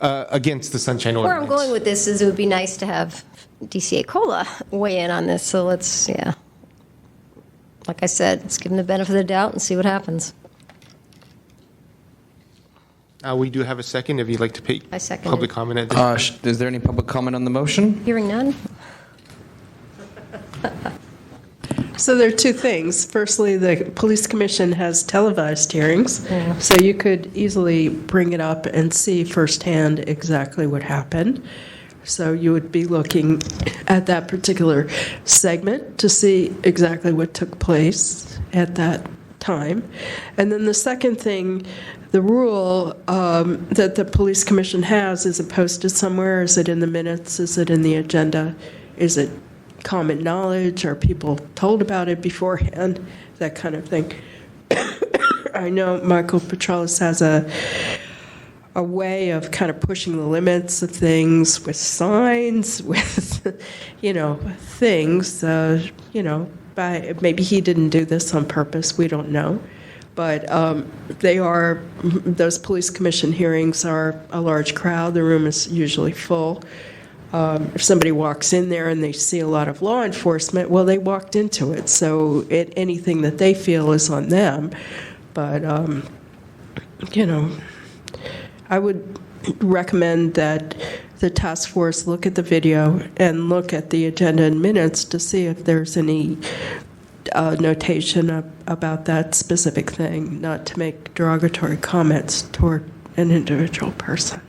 against the Sunshine Where Ordinance. I'm going with this is it would be nice to have DCA Cola weigh in on this. So let's, like I said, let's give him the benefit of the doubt and see what happens. We do have a second. If you'd like to pay I second public it. comment at this. Is there any public comment on the motion? Hearing none? So there are two things. Firstly, the police commission has televised hearings, so you could easily bring it up and see firsthand exactly what happened. So you would be looking at that particular segment to see exactly what took place at that time. And then the second thing, the rule that the police commission has, is it posted somewhere? Is it in the minutes? Is it in the agenda? Is it common knowledge? Are people told about it beforehand? That kind of thing. I know Michael Petrolis has a way of kind of pushing the limits of things with signs, with, things, maybe he didn't do this on purpose, we don't know. But those police commission hearings are a large crowd, the room is usually full. If somebody walks in there and they see a lot of law enforcement, well, they walked into it, so anything that they feel is on them. But, I would recommend that the task force look at the video and look at the agenda and minutes to see if there's any notation about that specific thing, not to make derogatory comments toward an individual person.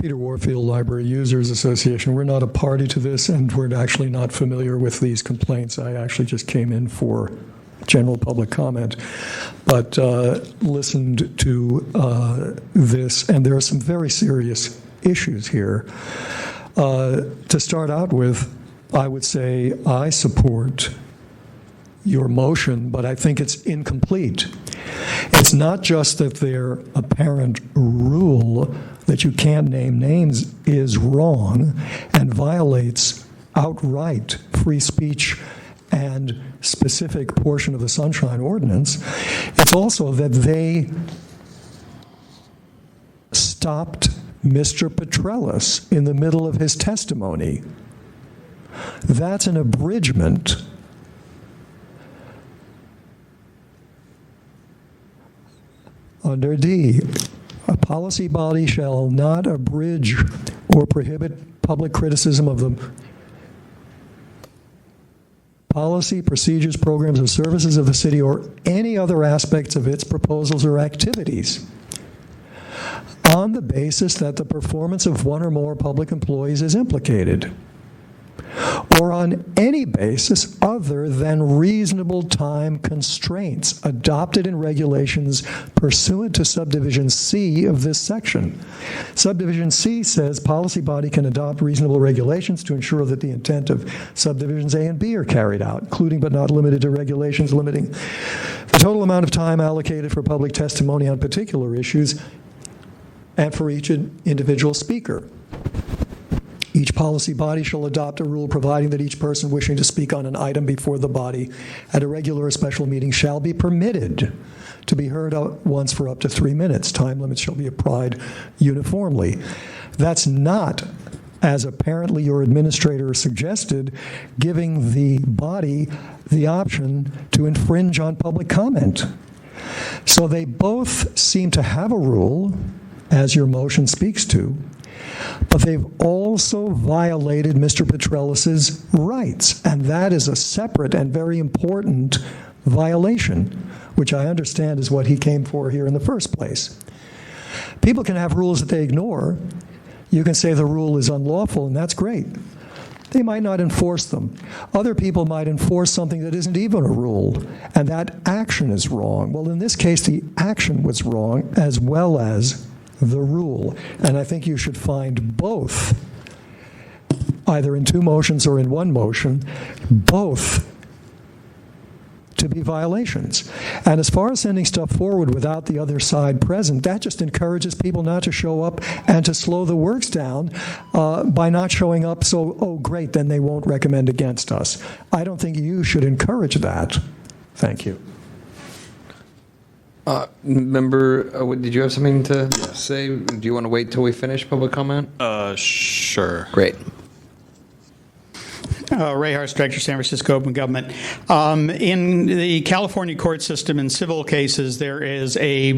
Peter Warfield, Library Users Association. We're not a party to this, and we're actually not familiar with these complaints. I actually just came in for general public comment, but listened to this, and there are some very serious issues here. To start out with, I would say I support your motion, but I think it's incomplete. It's not just that their apparent rule that you can't name names is wrong and violates outright free speech and specific portion of the Sunshine Ordinance. It's also that they stopped Mr. Petrellis in the middle of his testimony. That's an abridgment under D. A policy body shall not abridge or prohibit public criticism of the policy, procedures, programs, or services of the city or any other aspects of its proposals or activities on the basis that the performance of one or more public employees is implicated, or on any basis other than reasonable time constraints adopted in regulations pursuant to subdivision C of this section. Subdivision C says policy body can adopt reasonable regulations to ensure that the intent of subdivisions A and B are carried out, including but not limited to regulations limiting the total amount of time allocated for public testimony on particular issues and for each individual speaker. Each policy body shall adopt a rule providing that each person wishing to speak on an item before the body at a regular or special meeting shall be permitted to be heard once for up to 3 minutes. Time limits shall be applied uniformly. That's not, as apparently your administrator suggested, giving the body the option to infringe on public comment. So they both seem to have a rule, as your motion speaks to, but they've also violated Mr. Petrellis's rights, and that is a separate and very important violation, which I understand is what he came for here in the first place. People can have rules that they ignore. You can say the rule is unlawful, and that's great. They might not enforce them. Other people might enforce something that isn't even a rule, and that action is wrong. Well, in this case, the action was wrong as well as the rule. And I think you should find both, either in two motions or in one motion, both to be violations. And as far as sending stuff forward without the other side present, that just encourages people not to show up and to slow the works down by not showing up. So, oh, great, then they won't recommend against us. I don't think you should encourage that. Thank you. Member, did you have something to say? Do you want to wait till we finish public comment? Sure. Great. Ray Harris, Director, San Francisco Open Government. In the California court system in civil cases, there is a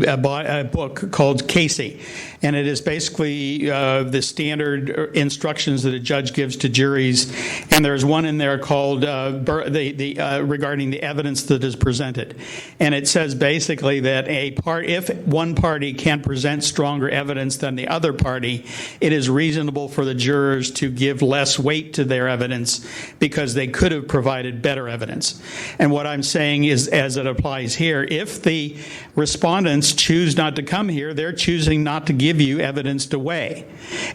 book called Casey, and it is basically the standard instructions that a judge gives to juries. And there's one in there called regarding the evidence that is presented, and it says basically that if one party can present stronger evidence than the other party, it is reasonable for the jurors to give less weight to their evidence because they could have provided better evidence. And what I'm saying is, as it applies here, if the respondents choose not to come here, they're choosing not to give you evidence to weigh.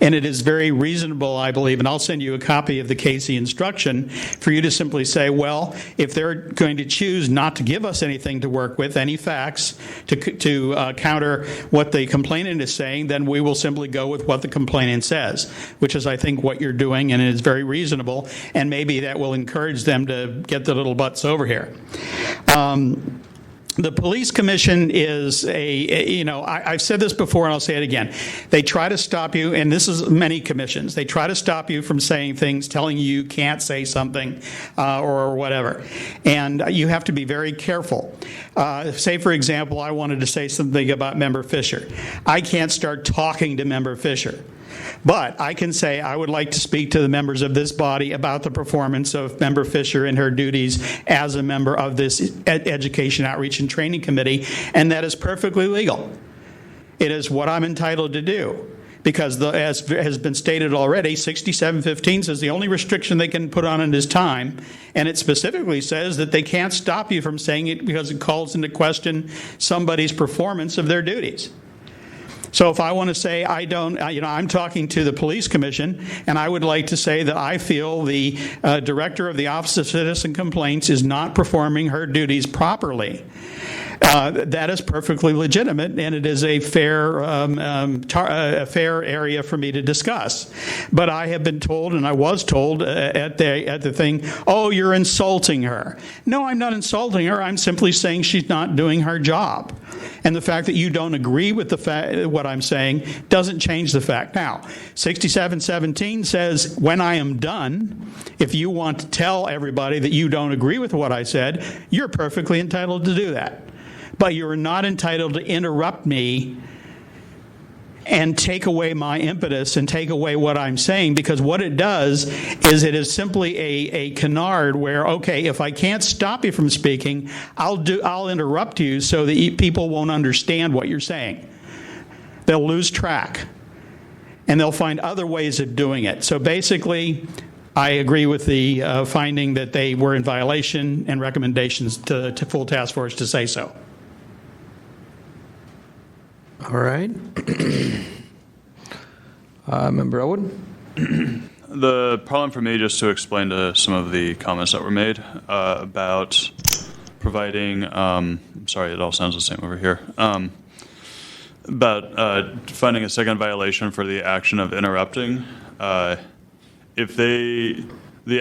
And it is very reasonable, I believe, and I'll send you a copy of the Casey instruction, for you to simply say, well, if they're going to choose not to give us anything to work with, any facts to counter what the complainant is saying, then we will simply go with what the complainant says, which is, I think, what you're doing, and it is very reasonable. And maybe maybe that will encourage them to get their little butts over here. The police commission is I've said this before and I'll say it again. They try to stop you, and this is many commissions, they try to stop you from saying things, telling you can't say something or whatever. And you have to be very careful. Say, for example, I wanted to say something about Member Fisher. I can't start talking to Member Fisher. But I can say I would like to speak to the members of this body about the performance of Member Fisher and her duties as a member of this Education, Outreach, and Training Committee, and that is perfectly legal. It is what I'm entitled to do. Because, as has been stated already, 6715 says the only restriction they can put on it is time, and it specifically says that they can't stop you from saying it because it calls into question somebody's performance of their duties. So if I want to say I'm talking to the police commission, and I would like to say that I feel the director of the Office of Citizen Complaints is not performing her duties properly, that is perfectly legitimate, and it is a fair area for me to discuss. But I have been told, and I was told at the thing, oh, you're insulting her. No, I'm not insulting her. I'm simply saying she's not doing her job. And the fact that you don't agree with what I'm saying doesn't change the fact. Now, 6717 says, when I am done, if you want to tell everybody that you don't agree with what I said, you're perfectly entitled to do that. But you're not entitled to interrupt me and take away my impetus and take away what I'm saying, because what it does is it is simply a canard where, okay, if I can't stop you from speaking, I'll interrupt you so that people won't understand what you're saying. They'll lose track, and they'll find other ways of doing it. So basically, I agree with the finding that they were in violation and recommendations to full task force to say so. All right. Member Elwood? The problem for me, just to explain to some of the comments that were made about providing, sorry, it all sounds the same over here, about finding a second violation for the action of interrupting. If the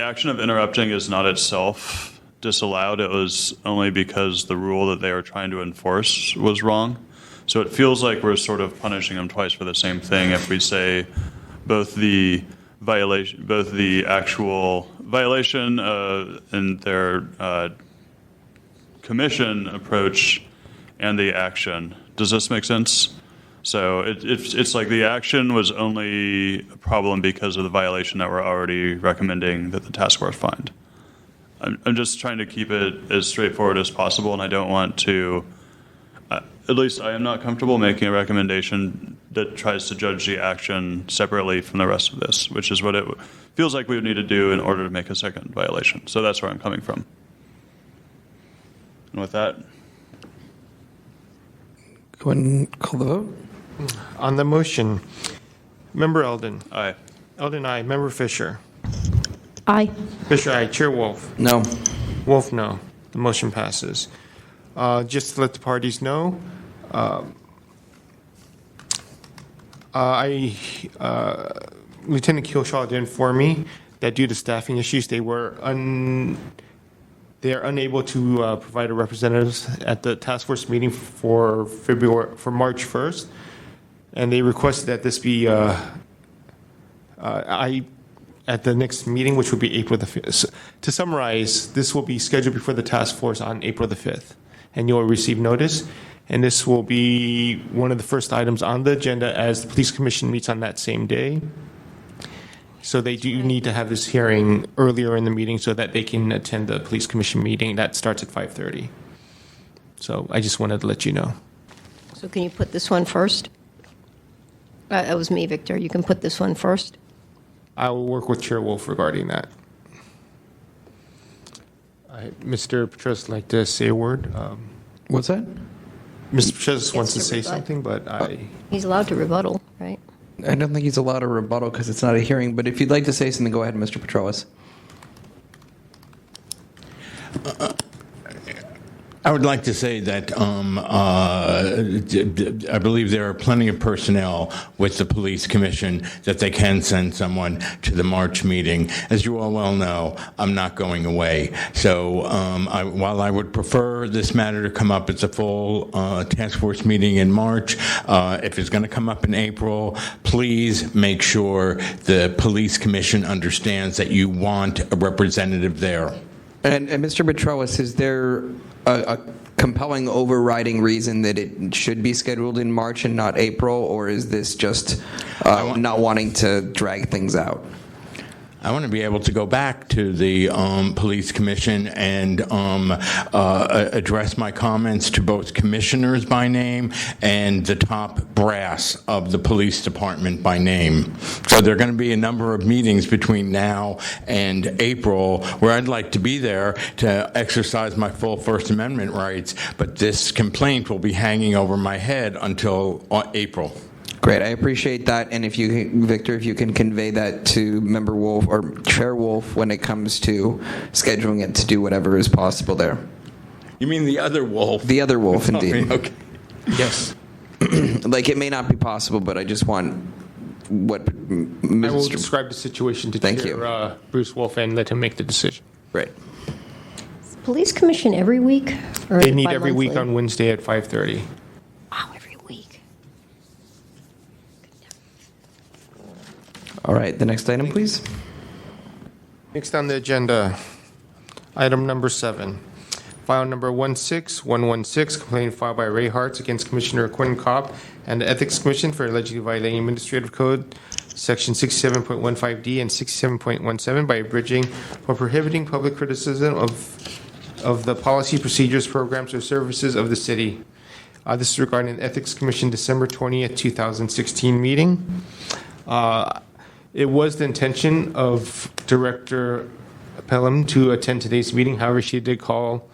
action of interrupting is not itself disallowed, it was only because the rule that they were trying to enforce was wrong. So it feels like we're sort of punishing them twice for the same thing if we say both the actual violation and their commission approach and the action. Does this make sense? So it's like the action was only a problem because of the violation that we're already recommending that the task force find. I'm just trying to keep it as straightforward as possible, and I don't want to. At least I am not comfortable making a recommendation that tries to judge the action separately from the rest of this, which is what it feels like we would need to do in order to make a second violation. So that's where I'm coming from. And with that, go ahead and call the vote. On the motion, Member Eldon. aye. Eldon, aye. Member Fisher. Aye. Fisher, aye. Chair Wolf. No. Wolf, no. The motion passes. Just to let the parties know, Lieutenant Keelshaw did inform me that due to staffing issues, they are unable to provide a representative at the task force meeting for March 1st, and they requested that this be at the next meeting, which will be April the 5th. So, to summarize, this will be scheduled before the task force on April the 5th, and you'll receive notice. And this will be one of the first items on the agenda as the police commission meets on that same day. So they do need to have this hearing earlier in the meeting so that they can attend the police commission meeting. That starts at 5:30. So I just wanted to let you know. So can you put this one first? That was me, Victor. You can put this one first. I will work with Chair Wolf regarding that. Mr. Petrus would like to say a word. What's that? Mr. Petrus wants to to say rebut. something, but He's allowed to rebuttal, right? I don't think he's allowed a rebuttal because it's not a hearing, but if you'd like to say something, go ahead, Mr. Petrellis. I would like to say that I believe there are plenty of personnel with the police commission that they can send someone to the March meeting. As you all well know, I'm not going away. So while I would prefer this matter to come up as a full task force meeting in March, if it's going to come up in April, please make sure the police commission understands that you want a representative there. And Mr. Petrowas, is there a compelling overriding reason that it should be scheduled in March and not April, or is this just not wanting to drag things out? I want to be able to go back to the police commission and address my comments to both commissioners by name and the top brass of the police department by name. So there are going to be a number of meetings between now and April where I'd like to be there to exercise my full First Amendment rights, but this complaint will be hanging over my head until April. Great, I appreciate that. And if you, Victor, if you can convey that to Member Wolf or Chair Wolf when it comes to scheduling it to do whatever is possible there. You mean the other wolf? The other wolf, indeed. Okay. Yes. Like, it may not be possible, but I just want what Mr. I will describe the situation to Thank Chair Bruce Wolf and let him make the decision. Great. Police commission every week? Or They meet every week bi-monthly? on Wednesday at 5:30. Wow, every week. All right, the next item, please. Next on the agenda, item number 7. File number 16116, complaint filed by Ray Hartz against Commissioner Quentin Kopp and the Ethics Commission for allegedly violating Administrative Code Section 67.15D and 67.17 by abridging or prohibiting public criticism of the policy, procedures, programs, or services of the city. This is regarding the Ethics Commission December 20th, 2016 meeting. It was the intention of Director Pelham to attend today's meeting. However, she did call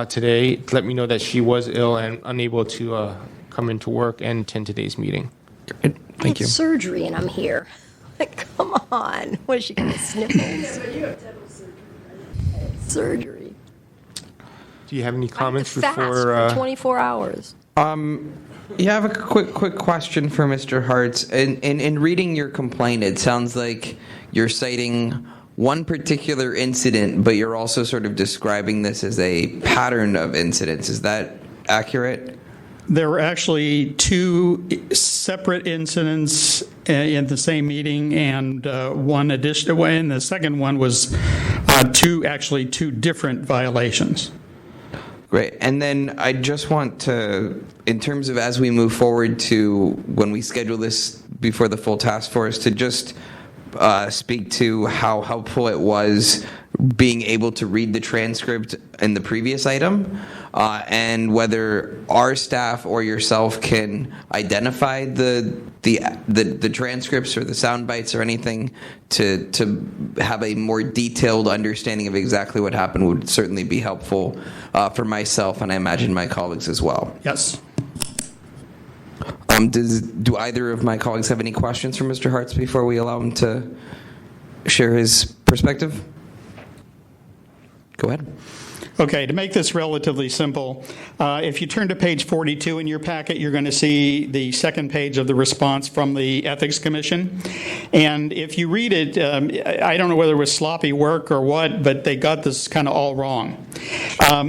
today to let me know that she was ill and unable to come into work and attend today's meeting. Great. Thank I you. had surgery and I'm here. Like, come on. What is she going to sniffles? Surgery. Do you have any comments Fast before? for 24 hours. Yeah, I have a quick question for Mr. Hartz. In reading your complaint, it sounds like you're citing one particular incident, but you're also sort of describing this as a pattern of incidents. Is that accurate? There were actually 2 separate incidents in the same meeting, and one additional. And the second one was two different violations. Great. And then I just want to, in terms of as we move forward to when we schedule this before the full task force, to just speak to how helpful it was being able to read the transcript in the previous item, and whether our staff or yourself can identify the transcripts or the sound bites or anything to have a more detailed understanding of exactly what happened would certainly be helpful for myself, and I imagine my colleagues as well. Yes. Do either of my colleagues have any questions for Mr. Hartz before we allow him to share his perspective? Go ahead. Okay, to make this relatively simple, if you turn to page 42 in your packet, you're going to see the second page of the response from the Ethics Commission. And if you read it, I don't know whether it was sloppy work or what, but they got this kind of all wrong.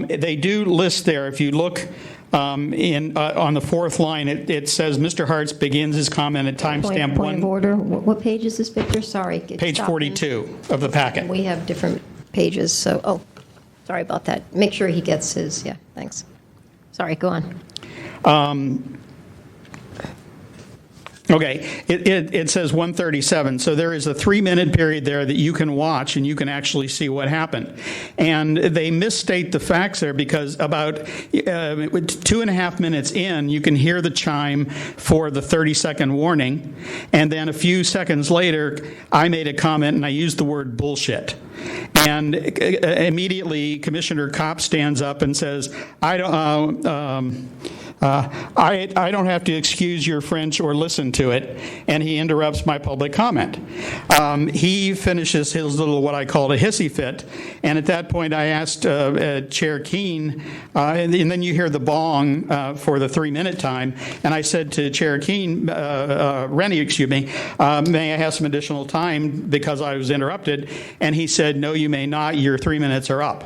They do list there, if you look on the 4th line, it says Mr. Hartz begins his comment at timestamp Point of order. What page is this, Victor? Sorry. Page 42 of the packet. We have different pages, so, sorry about that. Make sure he gets his, yeah, thanks. Sorry, go on. Okay, it says 137, so there is a 3-minute period there that you can watch and you can actually see what happened. And they misstate the facts there because about 2.5 minutes in, you can hear the chime for the 30-second warning, and then a few seconds later, I made a comment and I used the word bullshit. And immediately, Commissioner Kopp stands up and says, I don't have to excuse your French or listen to it, and he interrupts my public comment. He finishes his little, what I called a hissy fit, and at that point I asked Chair Keene, and then you hear the bong for the 3-minute time, and I said to Chair Keene, Rennie, excuse me, may I have some additional time because I was interrupted? And he said, no, you may not, your 3 minutes are up.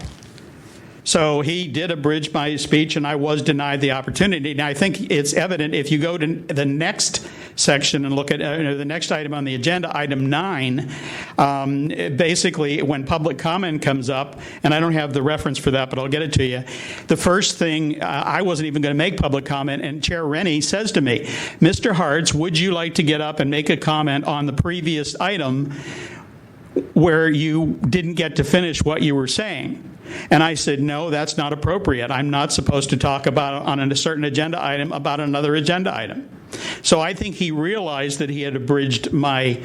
So he did abridge my speech, and I was denied the opportunity. And I think it's evident if you go to the next section and look at the next item on the agenda, item 9, basically when public comment comes up, and I don't have the reference for that, but I'll get it to you. The first thing, I wasn't even going to make public comment, and Chair Rennie says to me, Mr. Hartz, would you like to get up and make a comment on the previous item where you didn't get to finish what you were saying? And I said, no, that's not appropriate. I'm not supposed to talk about on a certain agenda item about another agenda item. So I think he realized that he had abridged my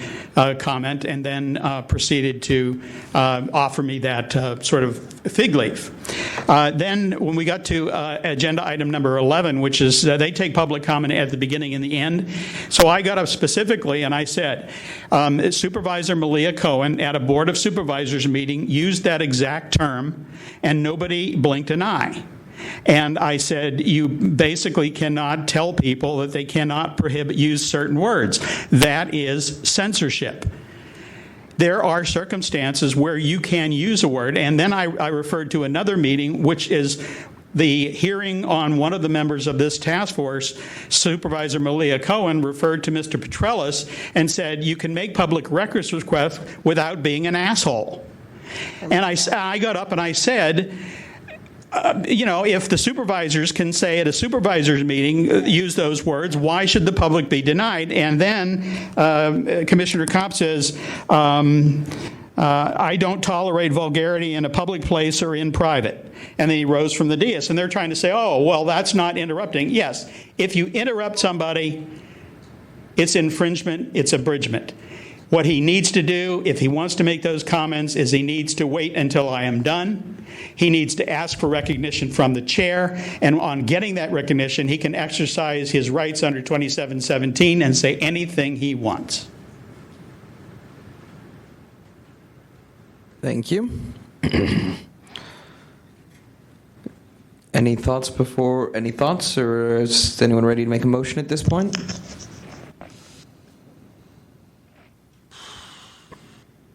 comment and then proceeded to offer me that sort of fig leaf. Then when we got to agenda item number 11, which is they take public comment at the beginning and the end. So I got up specifically and I said, Supervisor Malia Cohen at a Board of Supervisors meeting used that exact term and nobody blinked an eye. And I said, you basically cannot tell people that they cannot use certain words. That is censorship. There are circumstances where you can use a word. And then I referred to another meeting, which is the hearing on one of the members of this task force. Supervisor Malia Cohen referred to Mr. Petrellis and said, you can make public records requests without being an asshole. And I got up and I said, if the supervisors can say at a supervisors meeting, use those words, why should the public be denied? And then Commissioner Kopp says, I don't tolerate vulgarity in a public place or in private. And then he rose from the dais. And they're trying to say, oh, well, that's not interrupting. Yes, if you interrupt somebody, it's infringement, it's abridgment. What he needs to do, if he wants to make those comments, is he needs to wait until I am done. He needs to ask for recognition from the chair, and on getting that recognition, he can exercise his rights under 2717 and say anything he wants. Thank you. Any thoughts, or is anyone ready to make a motion at this point?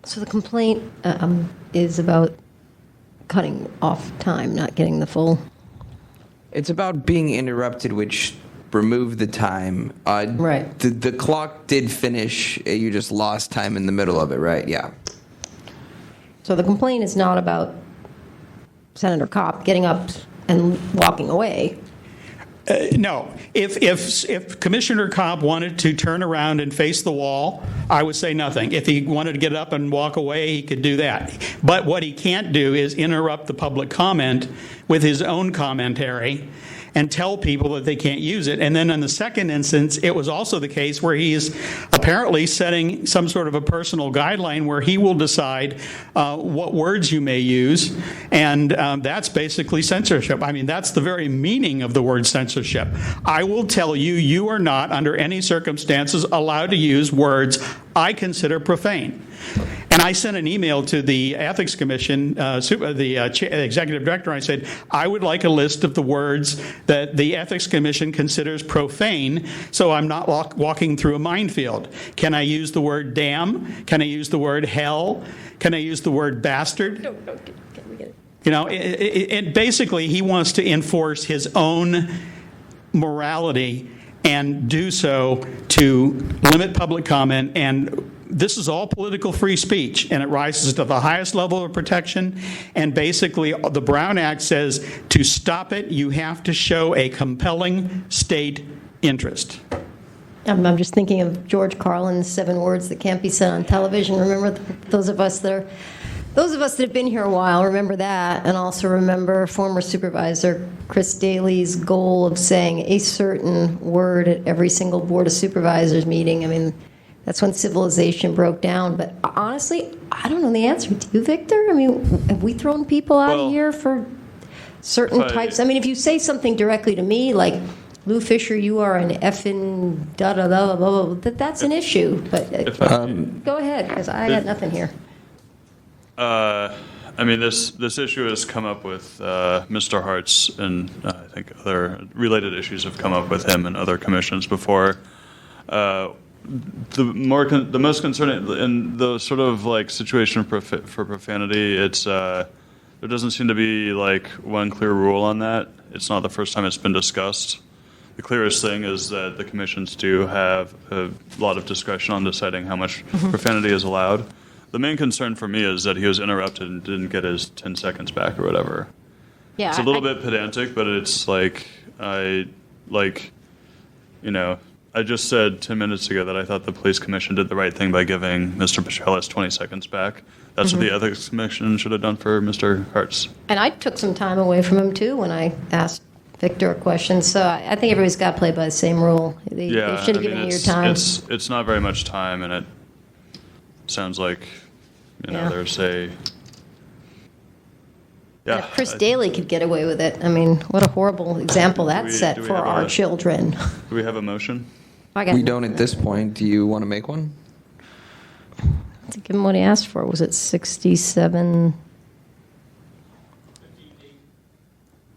So the complaint is about cutting off time, not getting the full. It's about being interrupted, which removed the time. Right. The clock did finish. You just lost time in the middle of it, right? Yeah. So the complaint is not about Senator Kopp getting up and walking away. No. If Commissioner Kopp wanted to turn around and face the wall, I would say nothing. If he wanted to get up and walk away, he could do that. But what he can't do is interrupt the public comment with his own commentary and tell people that they can't use it. And then in the second instance, it was also the case where he is apparently setting some sort of a personal guideline where he will decide what words you may use, and that's basically censorship. I mean, that's the very meaning of the word censorship. I will tell you, you are not, under any circumstances, allowed to use words I consider profane. And I sent an email to the Ethics Commission, the Executive Director, and I said, I would like a list of the words that the Ethics Commission considers profane, so I'm not walking through a minefield. Can I use the word damn? Can I use the word hell? Can I use the word bastard? No, can we get it? You know, it basically, he wants to enforce his own morality and do so to limit public comment, and this is all political free speech, and it rises to the highest level of protection. And basically, the Brown Act says to stop it, you have to show a compelling state interest. I'm just thinking of George Carlin's 7 words that can't be said on television. Remember, those of us that have been here a while remember that, and also remember former Supervisor Chris Daly's goal of saying a certain word at every single Board of Supervisors meeting. I mean, that's when civilization broke down. But honestly, I don't know the answer. Do you, Victor? I mean, have we thrown people out of here for certain types? I mean, if you say something directly to me, like Lou Fisher, you are an effing da-da-da, blah, blah, blah, that's an issue. But go ahead, because I got nothing here. I mean, this issue has come up with Mr. Hartz, and I think other related issues have come up with him and other commissions before. The most concerning in the sort of like situation for profanity, it's there doesn't seem to be like one clear rule on that. It's not the first time it's been discussed. The clearest thing is that the commissions do have a lot of discretion on deciding how much profanity is allowed. The main concern for me is that he was interrupted and didn't get his 10 seconds back or whatever. Yeah, it's a little bit pedantic, but it's like, I just said 10 minutes ago that I thought the police commission did the right thing by giving Mr. Pechelis 20 seconds back. That's what the ethics commission should have done for Mr. Hartz. And I took some time away from him, too, when I asked Victor a question. So I think everybody's got to play by the same rule. They should have given you your time. It's not very much time, and it sounds like, there's a... Yeah, if Chris Daly could get away with it, I mean, what a horrible example that set for our children. Do we have a motion? We don't at this point. Do you want to make one? To give him what he asked for. Was it 67?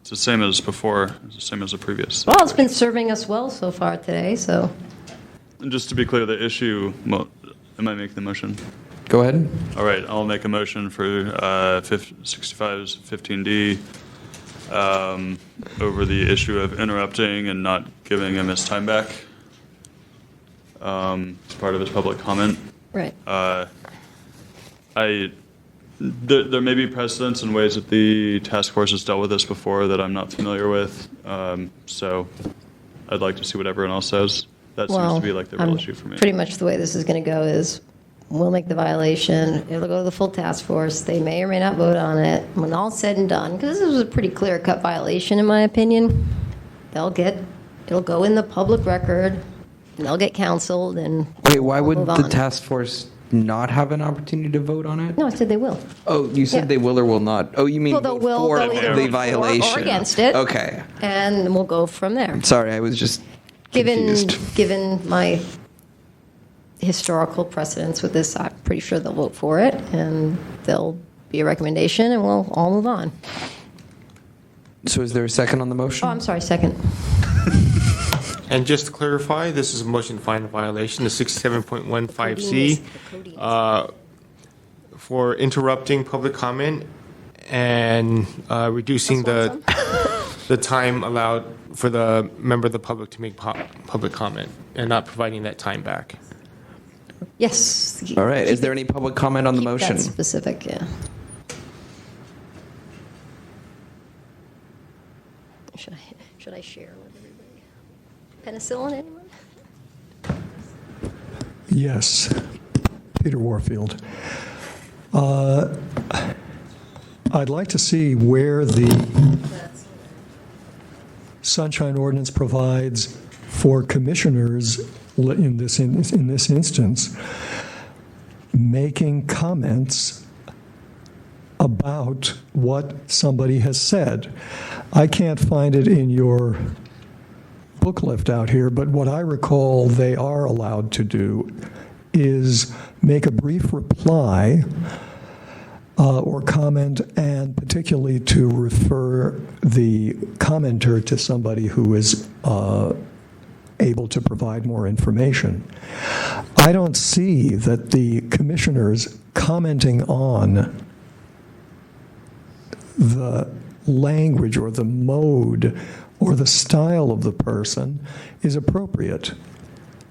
It's the same as before. It's the same as the previous. Well, it's been serving us well so far today, so. And just to be clear, the issue, am I making the motion? Go ahead. All right, I'll make a motion for 65's 15D over the issue of interrupting and not giving him his time back as part of his public comment. Right. There may be precedents and ways that the task force has dealt with this before that I'm not familiar with, so I'd like to see what everyone else says. That seems to be like the real issue for me. Pretty much the way this is going to go is we'll make the violation, it'll go to the full task force, they may or may not vote on it. When all's said and done, because this was a pretty clear-cut violation in my opinion, it'll go in the public record, and they'll get counseled, and Wait, why would move the on. task force not have an opportunity to vote on it? No, I said they will. Oh, you said they will or will not. Oh, you mean Well, they'll vote for they'll either the vote for violation. or against it. Okay. And we'll go from there. Sorry, I was just confused. Given my historical precedence with this, I'm pretty sure they'll vote for it, and there'll be a recommendation, and we'll all move on. So is there a second on the motion? Oh, I'm sorry, second. And just to clarify, this is a motion to find a violation, the 67.15C, for interrupting public comment and reducing the time allowed for the member of the public to make public comment and not providing that time back. Yes. All right. Is there any public comment on the motion? That specific, yeah. Should I share with everybody? Penicillin, anyone? Yes, Peter Warfield. I'd like to see where the Sunshine Ordinance provides for commissioners in this instance making comments about what somebody has said. I can't find it in your book left out here, but what I recall they are allowed to do is make a brief reply or comment, and particularly to refer the commenter to somebody who is able to provide more information. I don't see that the commissioners commenting on the language or the mode or the style of the person is appropriate.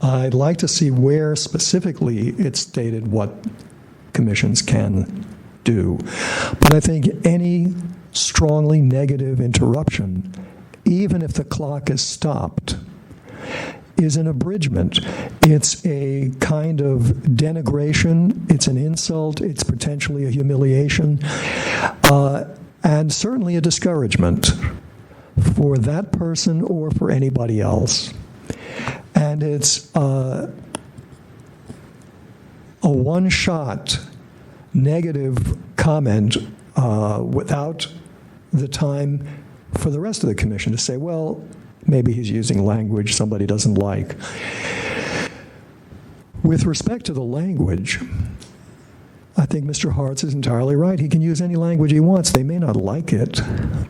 I'd like to see where specifically it's stated what commissions can do. But I think any strongly negative interruption, even if the clock is stopped, is an abridgment. It's a kind of denigration, it's an insult, it's potentially a humiliation, and certainly a discouragement for that person or for anybody else. And it's a one-shot negative comment without the time for the rest of the commission to say, well, maybe he's using language somebody doesn't like. With respect to the language, I think Mr. Hartz is entirely right. He can use any language he wants. They may not like it,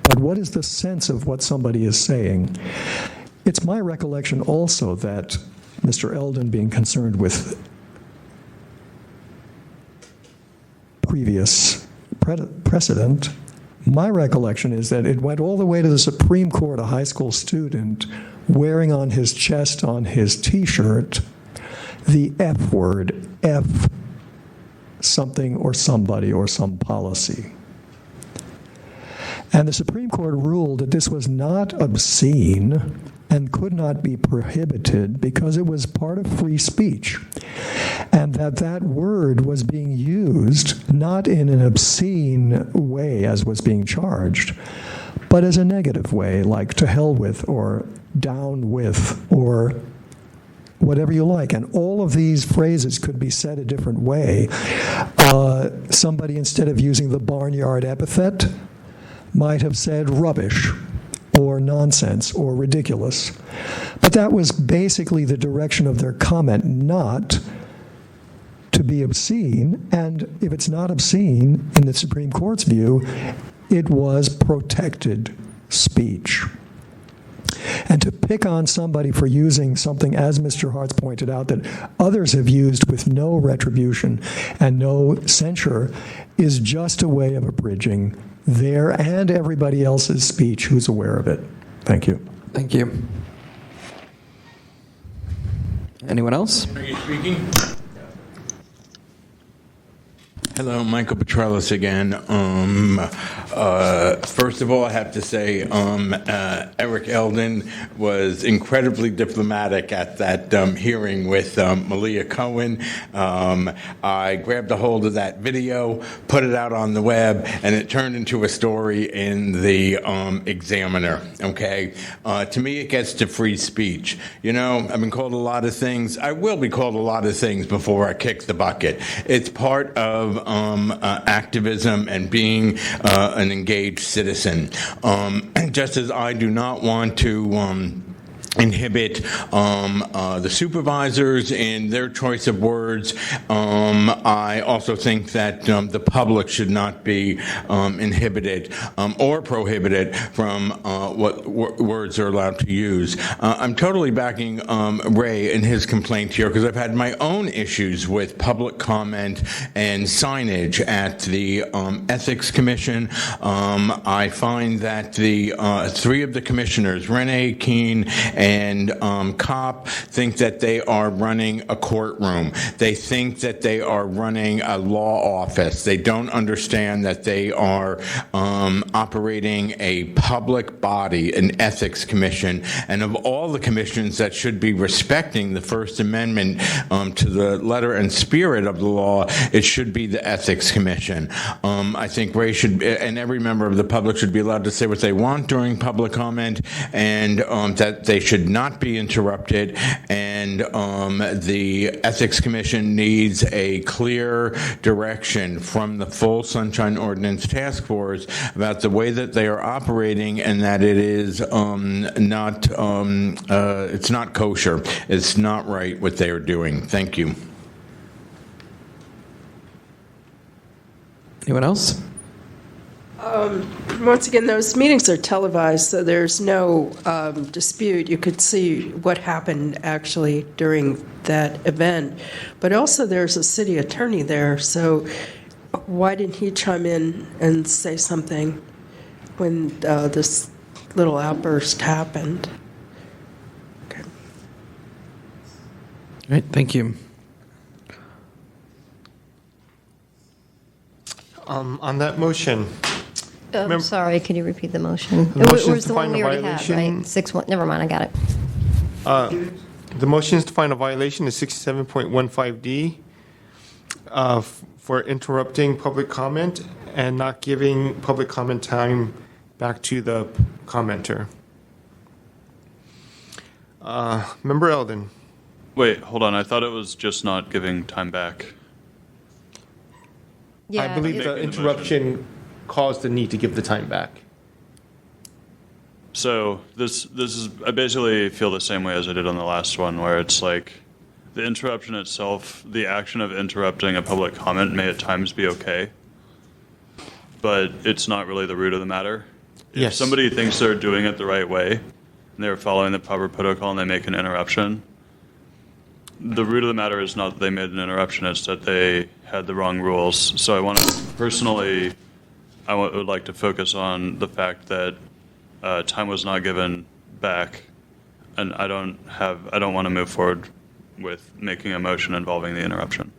but what is the sense of what somebody is saying? It's my recollection also that Mr. Eldon, being concerned with previous precedent, my recollection is that it went all the way to the Supreme Court, a high school student wearing on his chest on his T-shirt the F word, F something or somebody or some policy. And the Supreme Court ruled that this was not obscene and could not be prohibited because it was part of free speech, and that that word was being used not in an obscene way as was being charged, but as a negative way, like to hell with or down with or whatever you like. And all of these phrases could be said a different way. Somebody, instead of using the barnyard epithet, might have said rubbish or nonsense or ridiculous. But that was basically the direction of their comment, not to be obscene. And if it's not obscene, in the Supreme Court's view, it was protected speech. And to pick on somebody for using something, as Mr. Hartz pointed out, that others have used with no retribution and no censure is just a way of abridging their and everybody else's speech who's aware of it. Thank you. Thank you. Anyone else? Are you speaking? Hello, Michael Petrellis again. First of all, I have to say Eric Eldon was incredibly diplomatic at that hearing with Malia Cohen. I grabbed a hold of that video, put it out on the web, and it turned into a story in the Examiner, okay? To me, it gets to free speech. You know, I've been called a lot of things. I will be called a lot of things before I kick the bucket. It's part of activism and being an engaged citizen. Just as I do not want to inhibit the supervisors in their choice of words, I also think that the public should not be inhibited or prohibited from what words they're allowed to use. I'm totally backing Ray in his complaint here because I've had my own issues with public comment and signage at the Ethics Commission. I find that the three of the commissioners, Renee, Keene, and Kopp, think that they are running a courtroom. They think that they are running a law office. They don't understand that they are operating a public body, an ethics commission, and of all the commissions that should be respecting the First Amendment to the letter and spirit of the law, it should be the Ethics Commission. I think Ray should, and every member of the public should be allowed to say what they want during public comment, and that they should not be interrupted, and the Ethics Commission needs a clear direction from the full Sunshine Ordinance Task Force about the way that they are operating, and that it is not it's not kosher. It's not right what they are doing. Thank you. Anyone else? Once again, those meetings are televised, so there's no dispute. You could see what happened actually during that event. But also there's a city attorney there, so why didn't he chime in and say something when this little outburst happened? Okay. All right, thank you. On that motion, Sorry, could you repeat the motion? The motion It is was to the one find we a already had, violation. right? 6-1, never mind, I got it. the motion is to find a violation of 67.15D for interrupting public comment and not giving public comment time back to the commenter. Member Eldon. Wait, hold on. I thought it was just not giving time back. I believe the interruption caused the need to give the time back. So this is, I basically feel the same way as I did on the last one, where it's like the interruption itself, the action of interrupting a public comment may at times be okay, but it's not really the root of the matter. If Yes. somebody thinks they're doing it the right way and they're following the proper protocol and they make an interruption, the root of the matter is not that they made an interruption, it's that they had the wrong rules. So I want to personally, would like to focus on the fact that time was not given back, and I don't want to move forward with making a motion involving the interruption.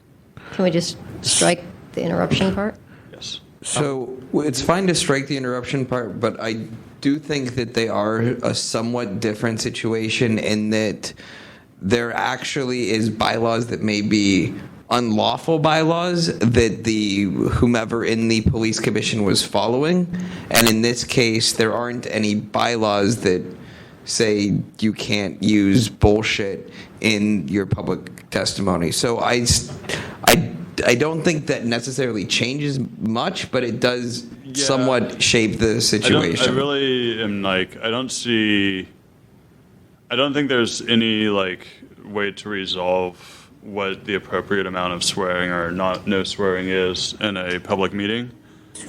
Can we just strike the interruption part? Yes. So it's fine to strike the interruption part, but I do think that they are a somewhat different situation in that there actually is bylaws that may be unlawful bylaws that the whomever in the police commission was following, and in this case there aren't any bylaws that say you can't use bullshit in your public testimony. So I don't think that necessarily changes much, but it does somewhat shape the situation. I really am like, I don't think there's any like way to resolve what the appropriate amount of swearing or no swearing is in a public meeting.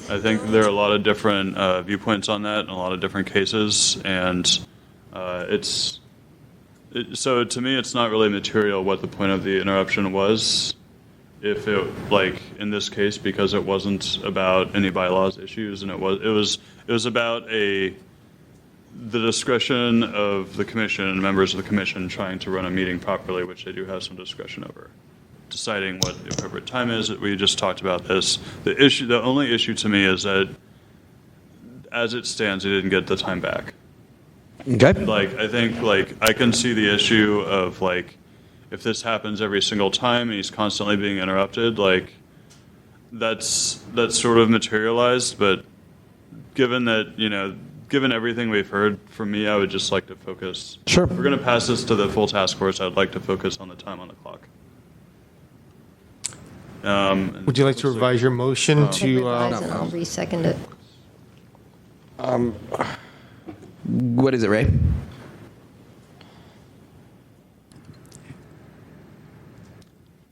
I think there are a lot of different viewpoints on that in a lot of different cases, and so to me it's not really material what the point of the interruption was. If it, like in this case, because it wasn't about any bylaws issues, and it was about the discretion of the commission and members of the commission trying to run a meeting properly, which they do have some discretion over, deciding what the appropriate time is. We just talked about this. The only issue to me is that, as it stands, they didn't get the time back. Okay. Like, I think, like, I can see the issue of, like, if this happens every single time and he's constantly being interrupted, like, that's sort of materialized. But given that, given everything we've heard from me, I would just like to focus. Sure. If we're going to pass this to the full task force, I'd like to focus on the time on the clock. Would you like to revise your motion to? Revise and I'll re-second it. What is it, Ray?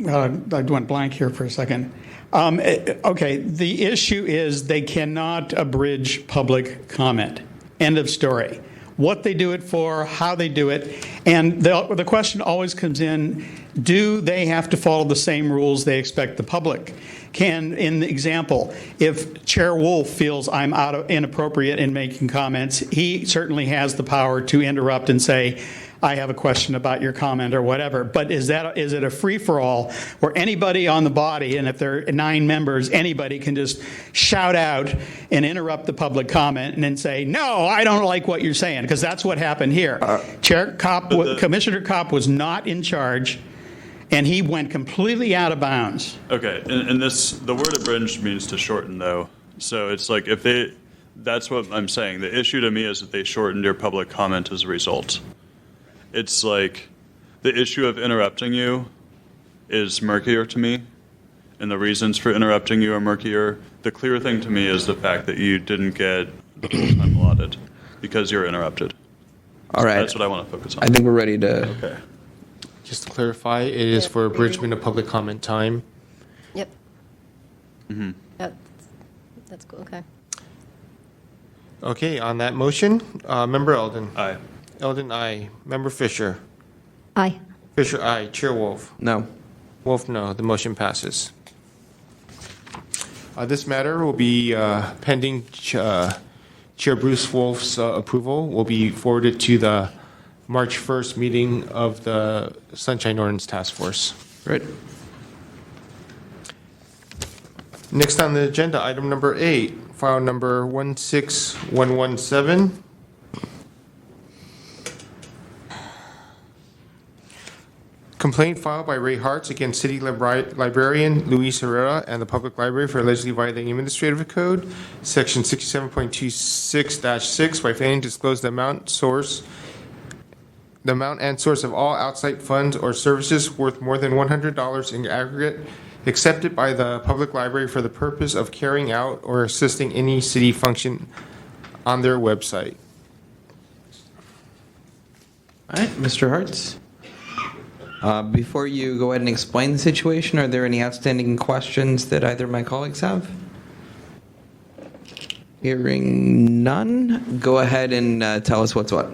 I went blank here for a second. Okay, the issue is they cannot abridge public comment. End of story. What they do it for, how they do it, and the question always comes in, do they have to follow the same rules they expect the public? In the example, if Chair Wolf feels I'm inappropriate in making comments, he certainly has the power to interrupt and say, I have a question about your comment or whatever. But is it a free-for-all where anybody on the body, and if there are 9 members, anybody can just shout out and interrupt the public comment and then say, no, I don't like what you're saying, because that's what happened here. Commissioner Kopp was not in charge, and he went completely out of bounds. Okay, and the word abridged means to shorten, though. So it's like that's what I'm saying. The issue to me is that they shortened your public comment as a result. It's like the issue of interrupting you is murkier to me, and the reasons for interrupting you are murkier. The clear thing to me is the fact that you didn't get the full time allotted because you're interrupted. All right. That's what I want to focus on. I think we're ready to. Okay. Just to clarify, it is for abridgment of public comment time. Yep. That's cool. Okay. Okay, on that motion, Member Eldon. Aye. Eldon, aye. Member Fisher. Aye. Fisher, aye. Chair Wolf. No. Wolf, no. The motion passes. This matter will be pending Chair Bruce Wolf's approval. Will be forwarded to the March 1st meeting of the Sunshine Ordinance Task Force. Right. Next on the agenda, item number 8, file number 16117. Complaint filed by Ray Hartz against City Librarian Luis Herrera and the Public Library for allegedly violating Administrative Code, Section 67.26-6, by failing to disclose the amount and source of all outside funds or services worth more than $100 in aggregate accepted by the Public Library for the purpose of carrying out or assisting any city function on their website. All right, Mr. Hartz. Before you go ahead and explain the situation, are there any outstanding questions that either of my colleagues have? Hearing none, go ahead and tell us what's what.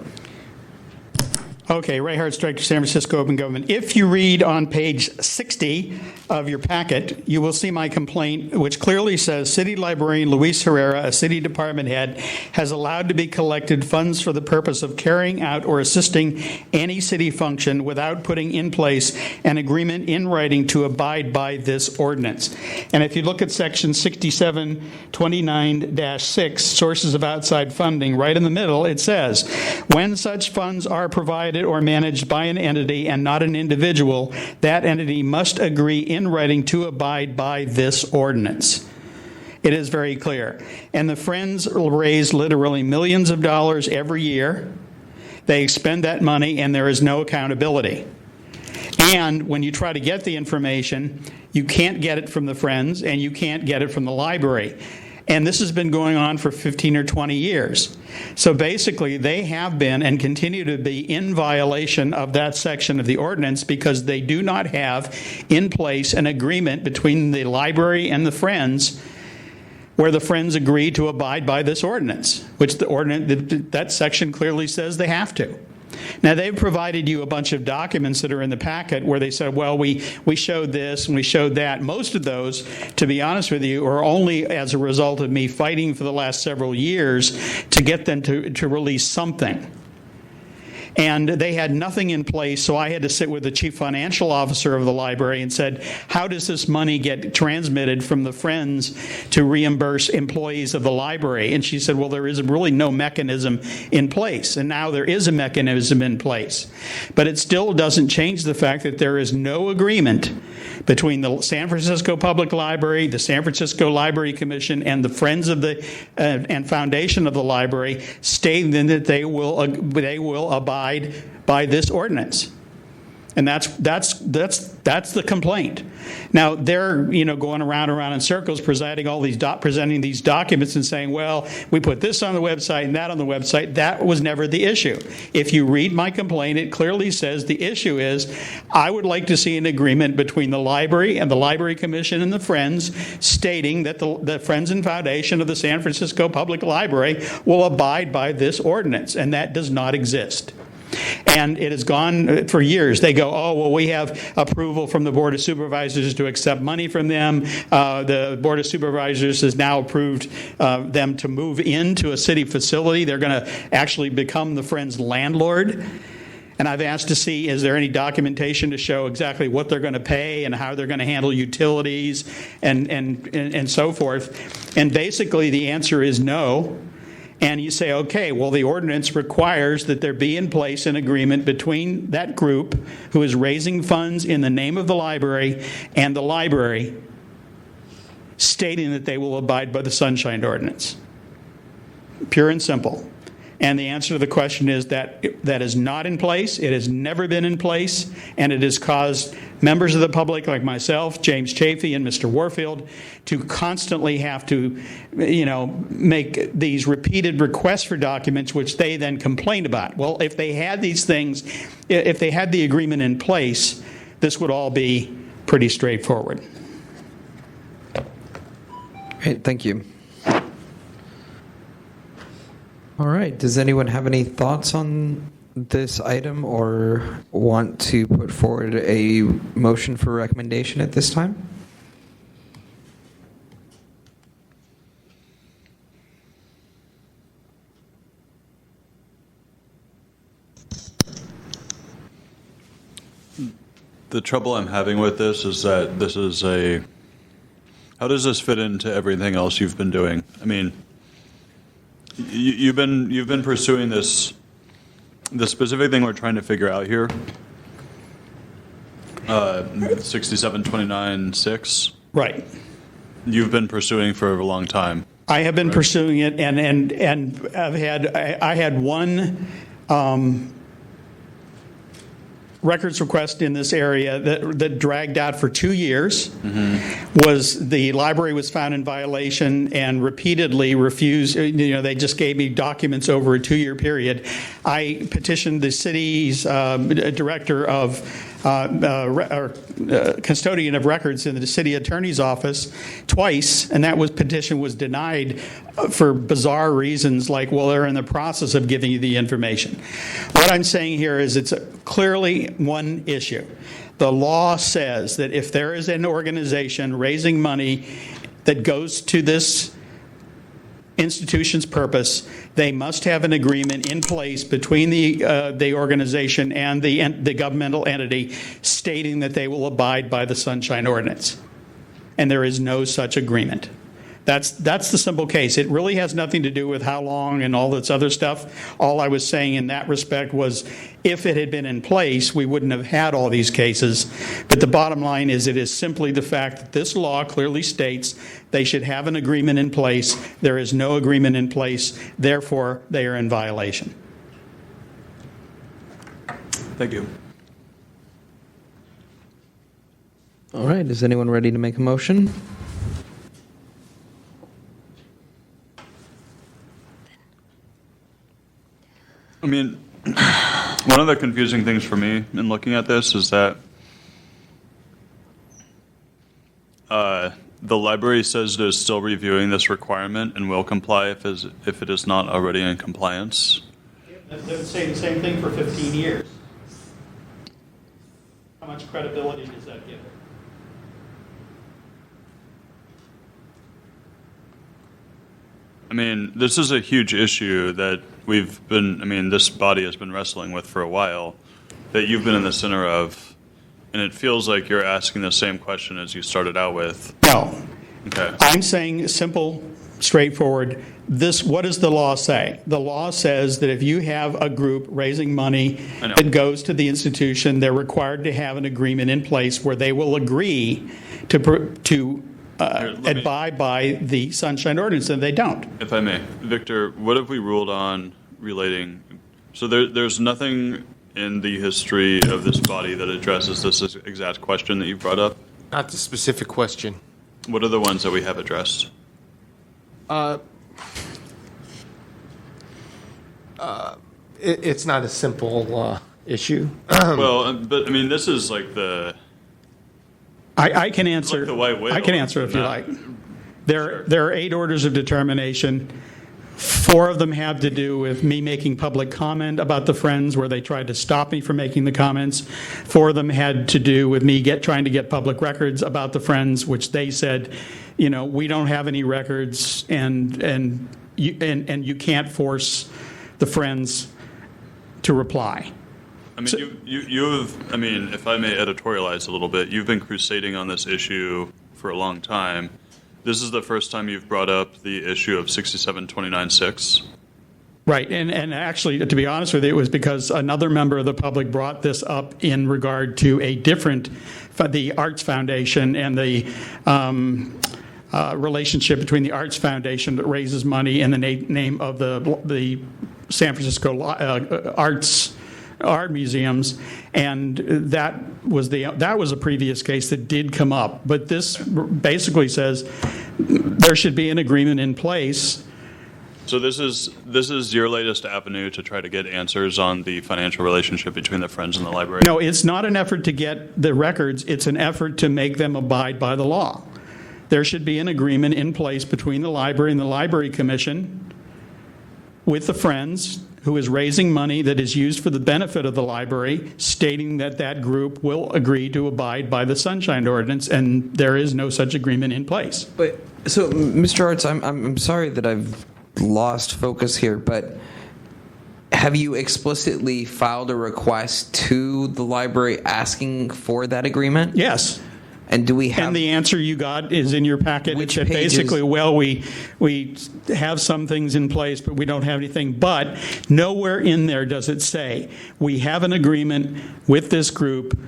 Okay, Ray Hartz, Director, San Francisco Open Government. If you read on page 60 of your packet, you will see my complaint, which clearly says City Librarian Luis Herrera, a city department head, has allowed to be collected funds for the purpose of carrying out or assisting any city function without putting in place an agreement in writing to abide by this ordinance. And if you look at section 6729-6, sources of outside funding, right in the middle, it says, when such funds are provided or managed by an entity and not an individual, that entity must agree in writing to abide by this ordinance. It is very clear. And the Friends raise literally millions of dollars every year. They expend that money and there is no accountability. And when you try to get the information, you can't get it from the Friends and you can't get it from the library. And this has been going on for 15 or 20 years. So basically, they have been and continue to be in violation of that section of the ordinance because they do not have in place an agreement between the library and the Friends where the Friends agree to abide by this ordinance, which the ordinance, that section clearly says they have to. Now, they've provided you a bunch of documents that are in the packet where they said, well, we showed this and we showed that. Most of those, to be honest with you, are only as a result of me fighting for the last several years to get them to release something. And they had nothing in place, so I had to sit with the chief financial officer of the library and said, how does this money get transmitted from the Friends to reimburse employees of the library? And she said, well, there is really no mechanism in place. And now there is a mechanism in place. But it still doesn't change the fact that there is no agreement between the San Francisco Public Library, the San Francisco Library Commission, and the Friends of the and Foundation of the library stating that they will abide by this ordinance. And that's the complaint. Now they're going around in circles, presenting these documents and saying, well, we put this on the website and that on the website. That was never the issue. If you read my complaint, it clearly says the issue is I would like to see an agreement between the library and the Library Commission and the Friends stating that the Friends and Foundation of the San Francisco Public Library will abide by this ordinance, and that does not exist. And it has gone for years. They go, oh, well, we have approval from the Board of Supervisors to accept money from them. The Board of Supervisors has now approved them to move into a city facility. They're going to actually become the Friends' landlord. And I've asked to see, is there any documentation to show exactly what they're going to pay and how they're going to handle utilities and so forth. And basically the answer is no. And you say, okay, well, the ordinance requires that there be in place an agreement between that group who is raising funds in the name of the library and the library stating that they will abide by the Sunshine Ordinance. Pure and simple. And the answer to the question is that that is not in place. It has never been in place, and it has caused members of the public like myself, James Chafee, and Mr. Warfield to constantly have to, make these repeated requests for documents, which they then complain about. Well, if they had these things, if they had the agreement in place, this would all be pretty straightforward. Great, thank you. All right. Does anyone have any thoughts on this item or want to put forward a motion for recommendation at this time? The trouble I'm having with this is that this is how does this fit into everything else you've been doing? I mean, you've been pursuing this, the specific thing we're trying to figure out here, 6729-6. Right. You've been pursuing for a long time. I have been pursuing it, and I had one records request in this area that dragged out for 2 years. Was the library was found in violation and repeatedly refused. They just gave me documents over a 2-year period. I petitioned the city's director of custodian of records in the city attorney's office twice, and that petition was denied for bizarre reasons like, well, they're in the process of giving you the information. What I'm saying here is it's clearly one issue. The law says that if there is an organization raising money that goes to this institution's purpose, they must have an agreement in place between the organization and the governmental entity stating that they will abide by the Sunshine Ordinance. And there is no such agreement. That's the simple case. It really has nothing to do with how long and all this other stuff. All I was saying in that respect was if it had been in place, we wouldn't have had all these cases. But the bottom line is it is simply the fact that this law clearly states they should have an agreement in place. There is no agreement in place. Therefore, they are in violation. Thank you. All right, is anyone ready to make a motion? I mean, one of the confusing things for me in looking at this is that the library says it is still reviewing this requirement and will comply if it is not already in compliance. They would say the same thing for 15 years. How much credibility does that give it? I mean, this is a huge issue that this body has been wrestling with for a while, that you've been in the center of, and it feels like you're asking the same question as you started out with. No. Okay. I'm saying simple, straightforward. What does the law say? The law says that if you have a group raising money that goes to the institution, they're required to have an agreement in place where they will agree to abide by the Sunshine Ordinance, and they don't. If I may, Victor, what have we ruled on relating? So there's nothing in the history of this body that addresses this exact question that you brought up? Not the specific question. What are the ones that we have addressed? It's not a simple issue. Well, but I mean, this is like the... I can answer. Like the white whale. I can answer if you like. There are 8 orders of determination. 4 of them have to do with me making public comment about the Friends, where they tried to stop me from making the comments. 4 of them had to do with me trying to get public records about the Friends, which they said, we don't have any records, and you can't force the Friends to reply. I mean, you've, if I may editorialize a little bit, you've been crusading on this issue for a long time. This is the first time you've brought up the issue of 6729-6. Right, and actually, to be honest with you, it was because another member of the public brought this up in regard to the Arts Foundation and the relationship between the Arts Foundation that raises money in the name of the San Francisco art museums, and that was a previous case that did come up. But this basically says there should be an agreement in place. So this is your latest avenue to try to get answers on the financial relationship between the Friends and the library? No, it's not an effort to get the records. It's an effort to make them abide by the law. There should be an agreement in place between the library and the Library Commission with the Friends, who is raising money that is used for the benefit of the library, stating that that group will agree to abide by the Sunshine Ordinance, and there is no such agreement in place. But so, Mr. Arts, I'm sorry that I've lost focus here, but have you explicitly filed a request to the library asking for that agreement? Yes. And do we have? And the answer you got is in your packet. Which it said pages? basically, well, we have some things in place, but we don't have anything. But nowhere in there does it say we have an agreement with this group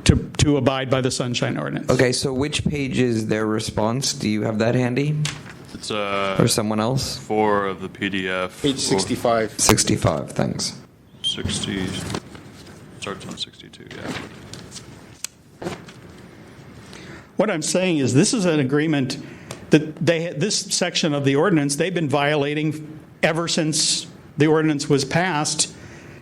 to abide by the Sunshine Ordinance. Okay, so which page is their response? Do you have that handy? It's or someone else? 4 of the PDF. Page 65. 65. Thanks. 60. Starts on 62, yeah. What I'm saying is this is an agreement that this section of the ordinance, they've been violating ever since the ordinance was passed,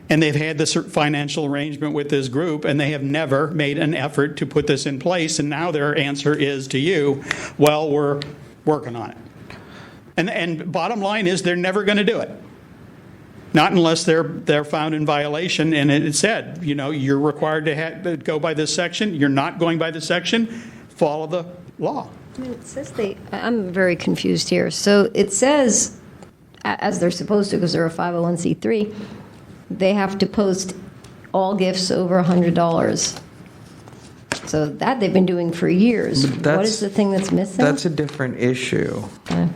and they've had this financial arrangement with this group, and they have never made an effort to put this in place, and now their answer is to you, well, we're working on it. And bottom line is they're never going to do it. Not unless they're found in violation, and it said, you're required to go by this section. You're not going by the section. Follow the law. It says I'm very confused here. So it says, as they're supposed to, because they're a 501c3, they have to post all gifts over $100. So that they've been doing for years. What is the thing that's missing? That's a different issue. Okay.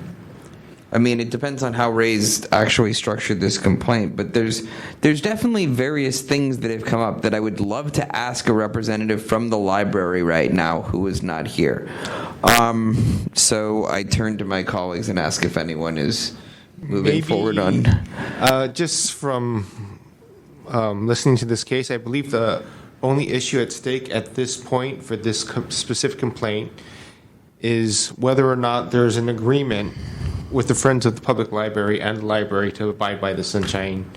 I mean, it depends on how Ray's actually structured this complaint, but there's definitely various things that have come up that I would love to ask a representative from the library right now who is not here. So I turn to my colleagues and ask if anyone is moving forward on. Just from listening to this case, I believe the only issue at stake at this point for this specific complaint is whether or not there's an agreement with the Friends of the Public Library and the library to abide by the Sunshine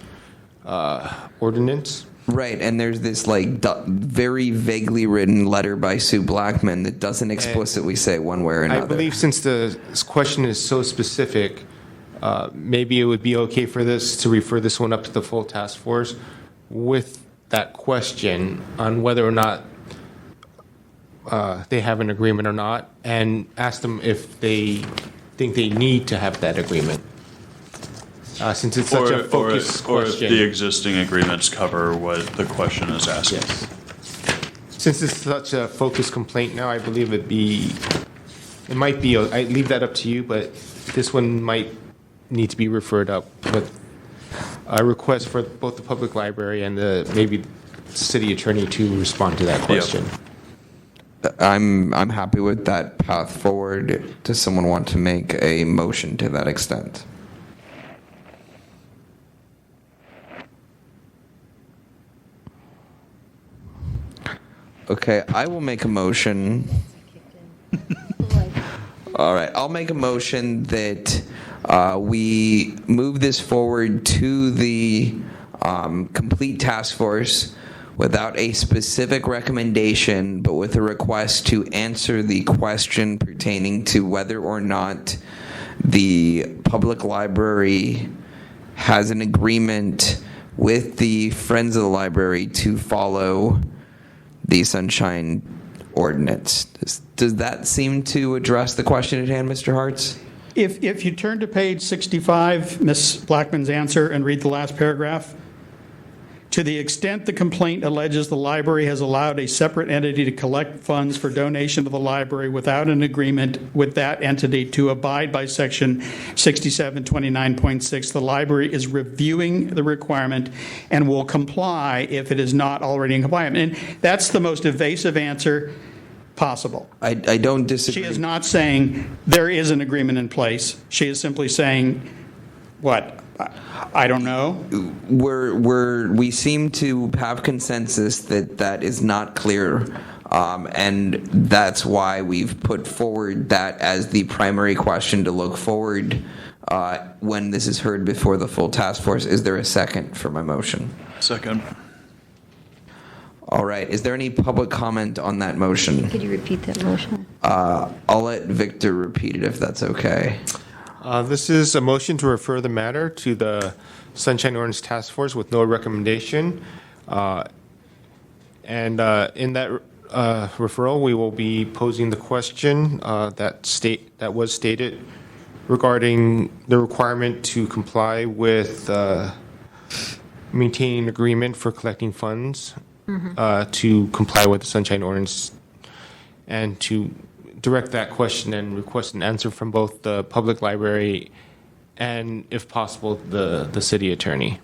Ordinance. Right, and there's this very vaguely written letter by Sue Blackman that doesn't explicitly say one way or another. I believe since this question is so specific, maybe it would be okay for this to refer this one up to the full task force with that question on whether or not they have an agreement or not, and ask them if they think they need to have that agreement. Since it's such a focused question. Or if the existing agreements cover what the question is asking. Yes. Since it's such a focused complaint now, I believe it might be, I leave that up to you, but this one might need to be referred up with a request for both the public library and maybe city attorney to respond to that question. Yep. I'm happy with that path forward. Does someone want to make a motion to that extent? Okay, I will make a motion. All right, I'll make a motion that we move this forward to the complete task force without a specific recommendation, but with a request to answer the question pertaining to whether or not the public library has an agreement with the Friends of the Library to follow the Sunshine Ordinance. Does that seem to address the question at hand, Mr. Hartz? If you turn to page 65, Ms. Blackman's answer, and read the last paragraph, to the extent the complaint alleges the library has allowed a separate entity to collect funds for donation to the library without an agreement with that entity to abide by section 6729.6, the library is reviewing the requirement and will comply if it is not already in compliance. And that's the most evasive answer possible. I don't disagree. She is not saying there is an agreement in place. She is simply saying, what? I don't know. We seem to have consensus that is not clear, and that's why we've put forward that as the primary question to look forward when this is heard before the full task force. Is there a second for my motion? Second. All right. Is there any public comment on that motion? Could you repeat that motion? I'll let Victor repeat it if that's okay. This is a motion to refer the matter to the Sunshine Ordinance Task Force with no recommendation. And in that referral, we will be posing the question that was stated regarding the requirement to comply with maintaining an agreement for collecting funds to comply with the Sunshine Ordinance, and to direct that question and request an answer from both the public library and, if possible, the city attorney.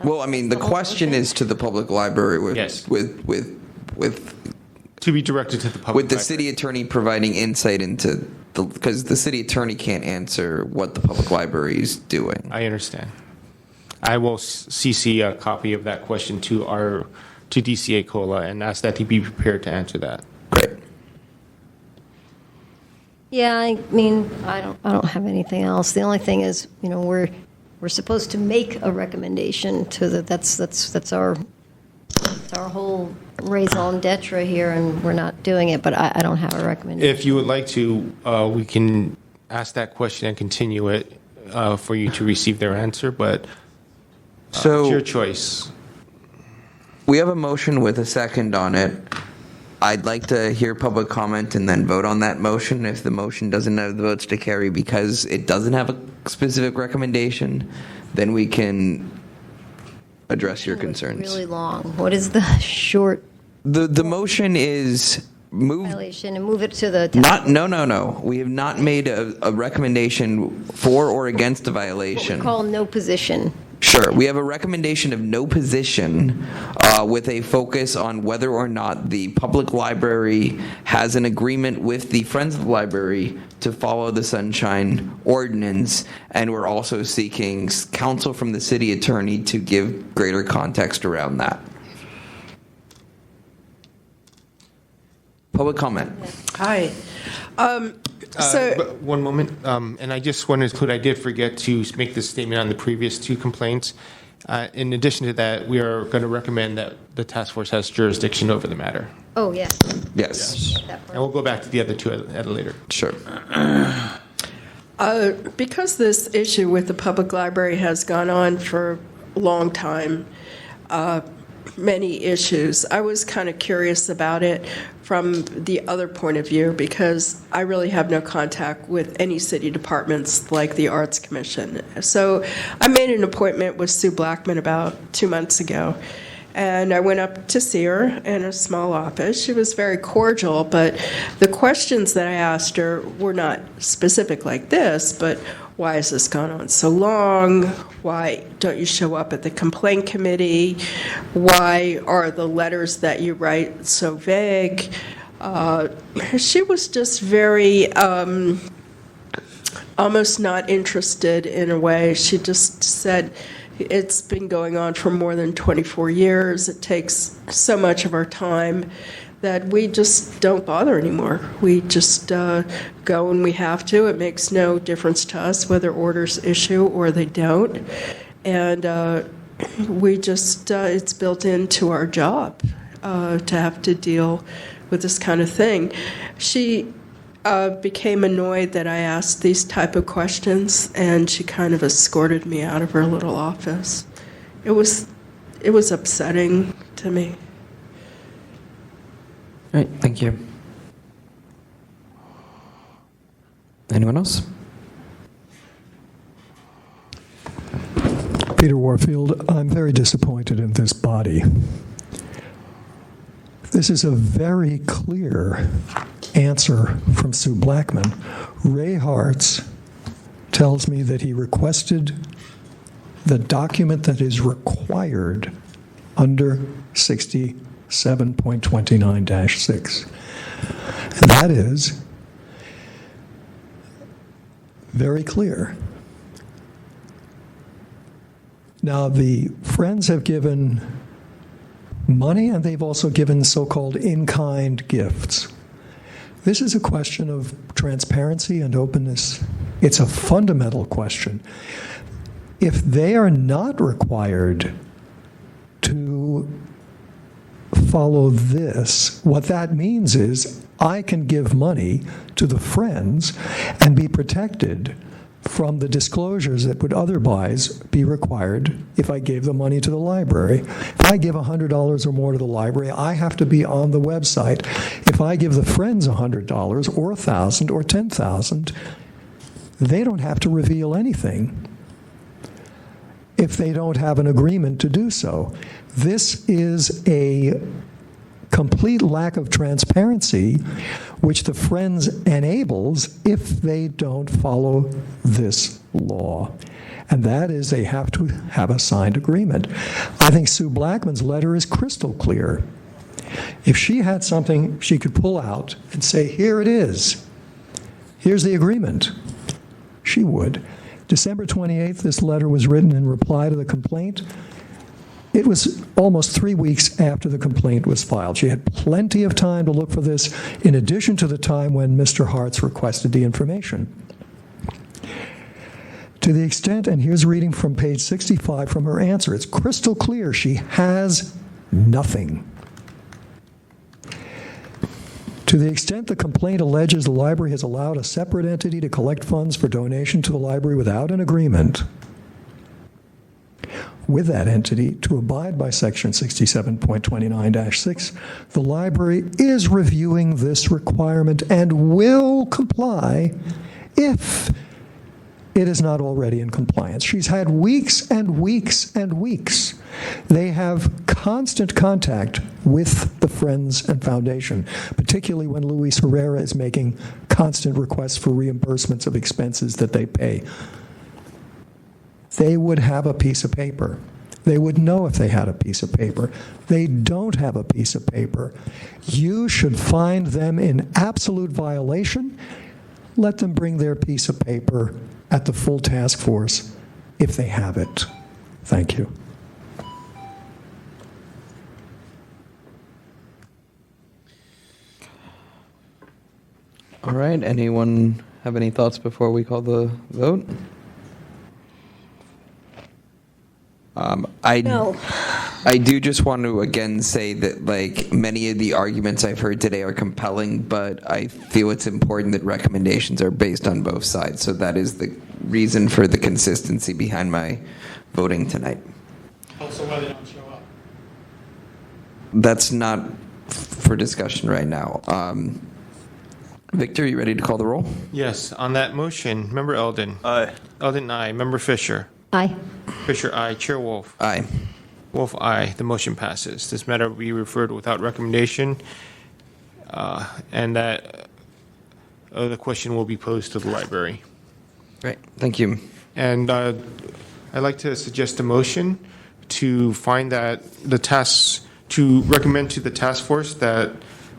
Well, I mean, the question is to the public library with to be directed to the public with the library. city attorney providing insight into because the city attorney can't answer what the public library is doing. I understand. I will CC a copy of that question to our to DCA COLA and ask that he be prepared to answer that. Great. Yeah, I mean, I don't have anything else. The only thing is, we're supposed to make a recommendation to that's our whole raison d'etre here, and we're not doing it. But I don't have a recommendation. If you would like to, we can ask that question and continue it for you to receive their answer, but it's your choice. We have a motion with a second on it. I'd like to hear public comment and then vote on that motion. If the motion doesn't have the votes to carry because it doesn't have a specific recommendation, then we can address your concerns. Really long. What is the short The motion is move. violation and move it to the No. We have not made a recommendation for or against a violation. call no position. Sure. We have a recommendation of no position with a focus on whether or not the public library has an agreement with the Friends of the Library to follow the Sunshine Ordinance, and we're also seeking counsel from the city attorney to give greater context around that. Public comment. Hi. But one moment, and I just wanted to include, I did forget to make this statement on the previous two complaints. In addition to that, we are going to recommend that the task force has jurisdiction over the matter. Oh, yes. Yes. And we'll go back to the other two at a later. Sure. Because this issue with the public library has gone on for a long time, many issues, I was kind of curious about it from the other point of view, because I really have no contact with any city departments like the Arts Commission. So I made an appointment with Sue Blackman about 2 months ago, and I went up to see her in a small office. She was very cordial, but the questions that I asked her were not specific like this, but why has this gone on so long? Why don't you show up at the complaint committee? Why are the letters that you write so vague? She was just very almost not interested in a way. She just said, it's been going on for more than 24 years. It takes so much of our time that we just don't bother anymore. We just go when we have to. It makes no difference to us whether orders issue or they don't. And we just, it's built into our job to have to deal with this kind of thing. She became annoyed that I asked these type of questions, and she kind of escorted me out of her little office. It was upsetting to me. All right, thank you. Anyone else? Peter Warfield, I'm very disappointed in this body. This is a very clear answer from Sue Blackman. Ray Hartz tells me that he requested the document that is required under 67.29-6. And that is very clear. Now, the Friends have given money, and they've also given so-called in-kind gifts. This is a question of transparency and openness. It's a fundamental question. If they are not required to follow this, what that means is I can give money to the Friends and be protected from the disclosures that would otherwise be required if I gave the money to the library. If I give $100 or more to the library, I have to be on the website. If I give the Friends $100 or $1,000 or $10,000, they don't have to reveal anything if they don't have an agreement to do so. This is a complete lack of transparency, which the Friends enables if they don't follow this law. And that is they have to have a signed agreement. I think Sue Blackman's letter is crystal clear. If she had something she could pull out and say, here it is, here's the agreement, she would. December 28th, this letter was written in reply to the complaint. It was almost 3 weeks after the complaint was filed. She had plenty of time to look for this, in addition to the time when Mr. Hartz requested the information. To the extent, and here's reading from page 65 from her answer, it's crystal clear she has nothing. To the extent the complaint alleges the library has allowed a separate entity to collect funds for donation to the library without an agreement with that entity to abide by Section 67.29-6, the library is reviewing this requirement and will comply if it is not already in compliance. She's had weeks and weeks and weeks. They have constant contact with the Friends and Foundation, particularly when Luis Herrera is making constant requests for reimbursements of expenses that they pay. They would have a piece of paper. They would know if they had a piece of paper. They don't have a piece of paper. You should find them in absolute violation. Let them bring their piece of paper at the full task force if they have it. Thank you. All right. Anyone have any thoughts before we call the vote? I do just want to again say that, like, many of the arguments I've heard today are compelling, but I feel it's important that recommendations are based on both sides. So that is the reason for the consistency behind my voting tonight. Also, why they don't show up. That's not for discussion right now. Victor, you ready to call the roll? Yes, on that motion, Member Eldon. Aye. Eldon, aye. Member Fisher. Aye. Fisher, aye. Chair Wolf. Aye. Wolf, aye. The motion passes. This matter will be referred without recommendation, and that the question will be posed to the library. Great. Thank you. And I'd like to suggest a motion to find that to recommend to the task force that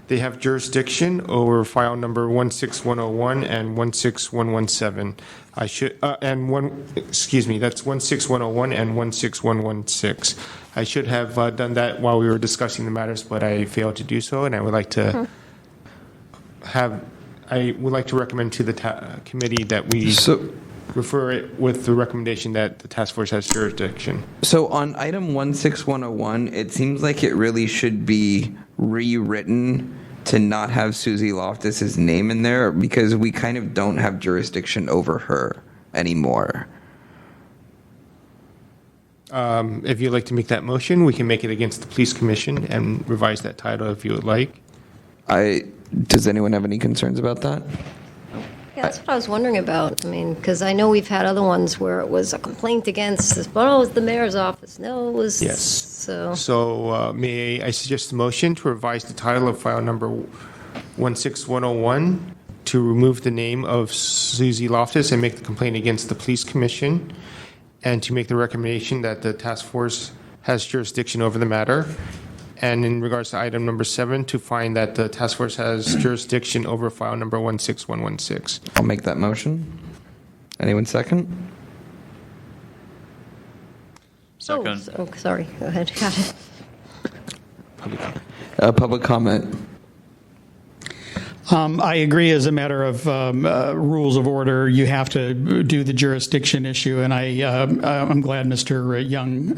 they have jurisdiction over file number 16101 and 16117. That's 16101 and 16116. I should have done that while we were discussing the matters, but I failed to do so, and I would like to recommend to the committee that we refer it with the recommendation that the task force has jurisdiction. So on item 16101, it seems like it really should be rewritten to not have Susie Loftus's name in there, because we kind of don't have jurisdiction over her anymore. If you'd like to make that motion, we can make it against the police commission and revise that title if you would like. Does anyone have any concerns about that? Yeah, that's what I was wondering about. I mean, because I know we've had other ones where it was a complaint against this, but it was the mayor's office. No, it was... Yes. So may I suggest a motion to revise the title of file number 16101 to remove the name of Susie Loftus and make the complaint against the police commission, and to make the recommendation that the task force has jurisdiction over the matter. And in regards to item number 7, to find that the task force has jurisdiction over file number 16116. I'll make that motion. Anyone second? Second. Oh, sorry. Go ahead. Got it. Public comment. I agree. As a matter of rules of order, you have to do the jurisdiction issue, and I'm glad Mr. Young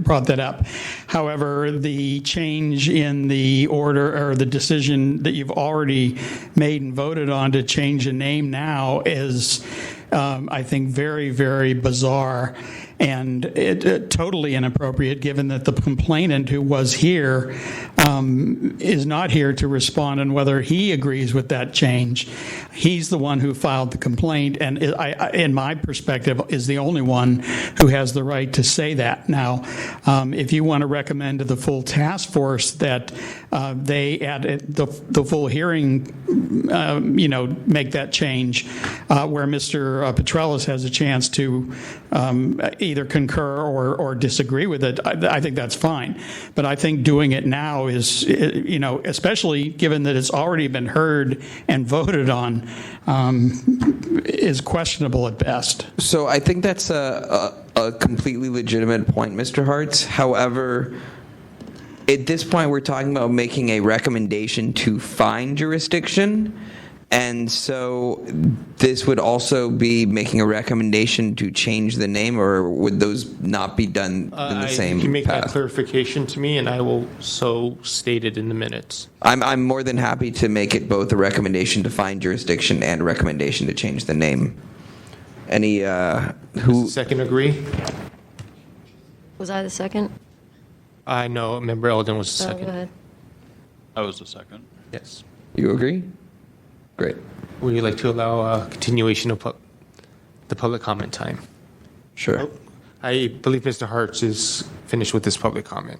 brought that up. However, the change in the order or the decision that you've already made and voted on to change the name now is, I think, very, very bizarre and totally inappropriate, given that the complainant who was here is not here to respond on whether he agrees with that change. He's the one who filed the complaint, and in my perspective, is the only one who has the right to say that. Now, if you want to recommend to the full task force that they add the full hearing, make that change, where Mr. Petrellis has a chance to either concur or disagree with it, I think that's fine. But I think doing it now is, especially given that it's already been heard and voted on, is questionable at best. So I think that's a completely legitimate point, Mr. Hartz. However, at this point, we're talking about making a recommendation to find jurisdiction. And so this would also be making a recommendation to change the name, or would those not be done in the same You can make that path? clarification to me, and I will so state it in the minutes. I'm more than happy to make it both a recommendation to find jurisdiction and a recommendation to change the name. Any, who? Second agree? Was I the second? I know, Member Eldon was the Oh, second. go ahead. I was the second. Yes. You agree? Great. Would you like to allow a continuation of the public comment time? Sure. I believe Mr. Hartz is finished with his public comment.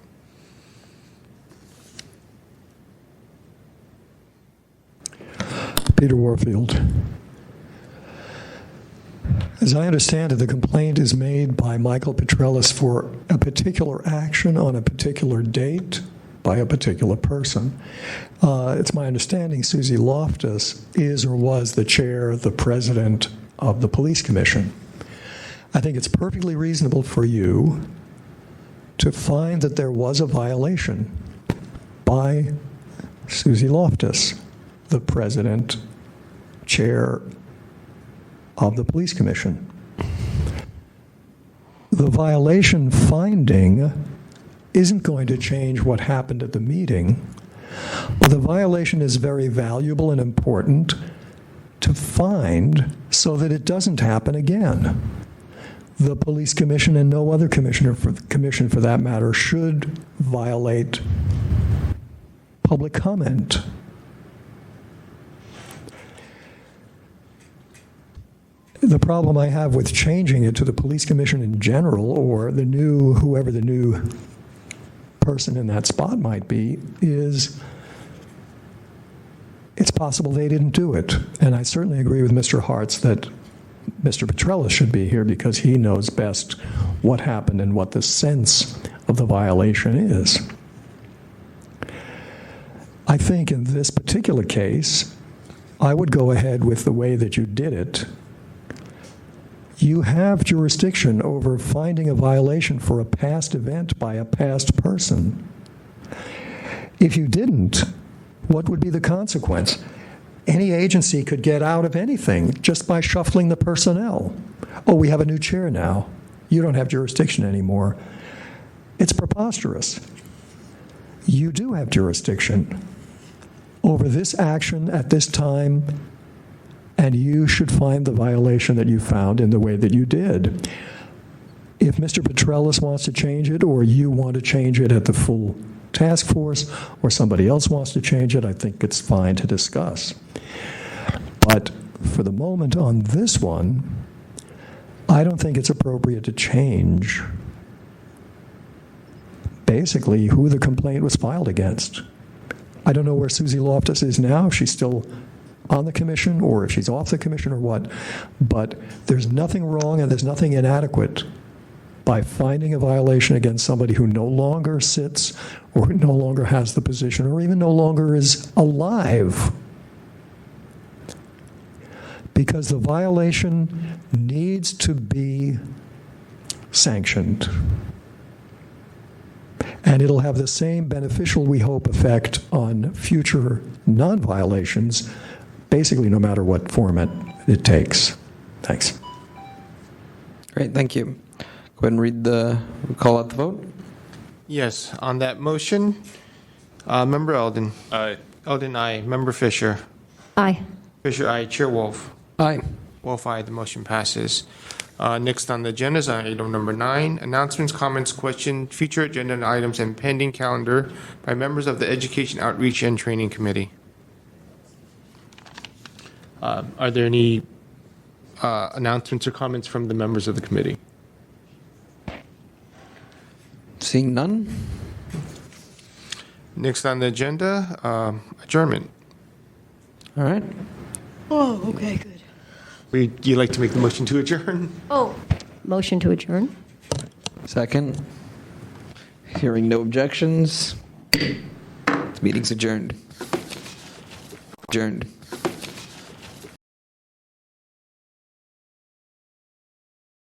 Peter Warfield. As I understand it, the complaint is made by Michael Petrellis for a particular action on a particular date by a particular person. It's my understanding Susie Loftus is or was the chair, the president of the police commission. I think it's perfectly reasonable for you to find that there was a violation by Susie Loftus, the president, chair of the police commission. The violation finding isn't going to change what happened at the meeting, but the violation is very valuable and important to find so that it doesn't happen again. The police commission and no other commission for that matter should violate public comment. The problem I have with changing it to the police commission in general, or whoever the new person in that spot might be, is it's possible they didn't do it. And I certainly agree with Mr. Hartz that Mr. Petrellis should be here because he knows best what happened and what the sense of the violation is. I think in this particular case, I would go ahead with the way that you did it. You have jurisdiction over finding a violation for a past event by a past person. If you didn't, what would be the consequence? Any agency could get out of anything just by shuffling the personnel. Oh, we have a new chair now. You don't have jurisdiction anymore. It's preposterous. You do have jurisdiction over this action at this time, and you should find the violation that you found in the way that you did. If Mr. Petrellis wants to change it, or you want to change it at the full task force, or somebody else wants to change it, I think it's fine to discuss. But for the moment on this one, I don't think it's appropriate to change basically who the complaint was filed against. I don't know where Susie Loftus is now, if she's still on the commission or if she's off the commission or what, but there's nothing wrong and there's nothing inadequate by finding a violation against somebody who no longer sits or no longer has the position or even no longer is alive. Because the violation needs to be sanctioned. And it'll have the same beneficial, we hope, effect on future non-violations, basically no matter what format it takes. Thanks. Great, thank you. Go ahead and call out the vote. Yes, on that motion, Member Eldon. Aye. Eldon, aye. Member Fisher. Aye. Fisher, aye. Chair Wolf. Aye. Wolf, aye. The motion passes. Next on the agenda is item number 9, announcements, comments, questions, future agenda items, and pending calendar by members of the Education Outreach and Training Committee. Are there any announcements or comments from the members of the committee? Seeing none? Next on the agenda, adjournment. All right. Oh, okay, good. Would you like to make the motion to adjourn? Oh. Motion to adjourn? Second. Hearing no objections, the meeting's adjourned. Adjourned.